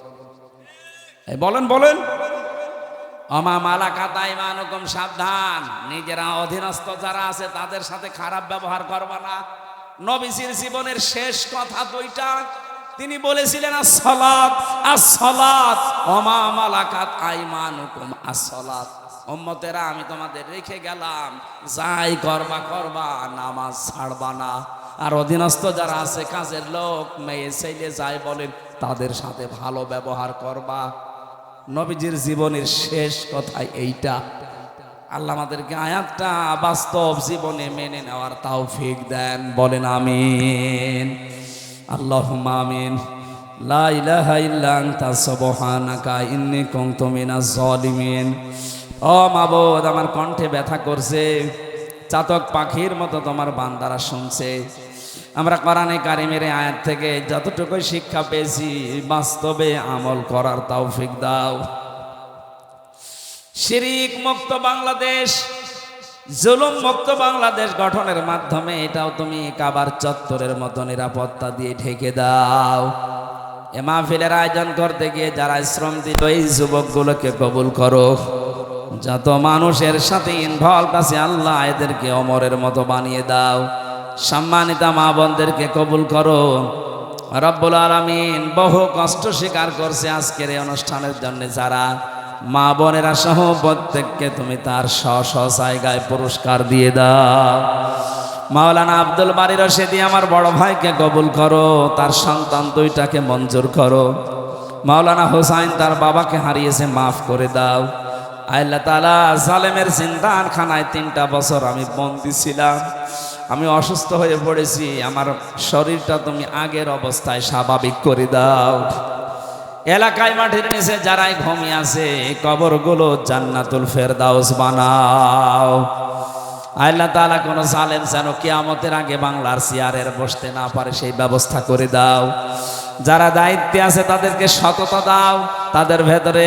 বলেন বলেন, আমা মালাকাত আইমানুকুম, সাবধান, নিজেরা অধীনস্থ যারা আছে তাদের সাথে খারাপ ব্যবহার করবা না। নবীজির জীবনের শেষ কথা দুইটা, তিনি বলেছিলেন as-সালাত as-সালাত, আমা মালাকাত আইমানুকুম as-সালাত। উম্মতেরা, আমি তোমাদের রেখে গেলাম, যাই করবা করবা, নামাজ ছাড়বা না। আর অধীনস্থ যারা আছে, কাজের লোক, মেয়ে ছেলে যাই বলেন, তাদের সাথে ভালো ব্যবহার করবা। নবীজির জীবনের শেষ কথাই এইটা। আল্লাহ আমাদেরকে আয়াতটা বাস্তব জীবনে মেনে নেওয়ার তৌফিক দেন, বলেন আমিন। আল্লাহুম্মা আমিন। লা ইলাহা ইল্লা আনতা সুবহানাকা ইন্নী কুনতু মিনাজ জালিমিন। ও মাবুদ, আমার কণ্ঠে ব্যথা করছে, চাতক পাখির মতো তোমার বান্দারা শুনছে। আমরা কোরআনে কারিমের আয়াত থেকে যতটুকু শিক্ষা পেয়েছি, বাস্তবে আমল করার তৌফিক দাও। শিরিক মুক্ত বাংলাদেশ, জুলুম মুক্ত বাংলাদেশ গঠনের মাধ্যমে এটাও তুমি কাবার চত্বরের মতো নিরাপত্তা দিয়ে ঢেকে দাও। এ মাহফিলের আয়োজন করতে গিয়ে যারা শ্রম দিল, এই যুবকগুলোকে কবুল করো। যত মানুষের সাথে ইনভলভ আছে, আল্লাহ এদেরকে অমরের মতো বানিয়ে দাও। সম্মানিতা মা বোনদেরকে কবুল করো। রব্বুল আলামিন বহু কষ্ট স্বীকার করছে আজকের এই অনুষ্ঠানের জন্য যারা মা বোনেরা সহ প্রত্যেককে তুমি তার স্ব জায়গায় পুরস্কার দিয়ে দাও। মাওলানা আব্দুল বারী রশিদি আমার বড় ভাইকে কবুল করো, তার সন্তান দুইটাকে মঞ্জুর করো। মাওলানা হোসাইন তার বাবাকে হারিয়েছে, মাফ করে দাও। আল্লাহ তাআলা, জালেমের জিন্দাখানায় 3টা বছর আমি বন্দী ছিলাম, আমি অসুস্থ হয়ে পড়েছি, আমার শরীরটা তুমি আগের অবস্থায় স্বাভাবিক করে দাও। এলাকায় মাঠের নিচে যারাই ঘুমিয়ে আছে, কবরগুলো জান্নাতুল ফেরদাউস বানাও। আল্লাহ তাআলা, কোন জালেম যেন কিয়ামতের আগে বাংলার চেয়ারের বসতে না পারে সেই ব্যবস্থা করে দাও। যারা দায়িত্বে আছে তাদেরকে সততা দাও, তাদের ভেতরে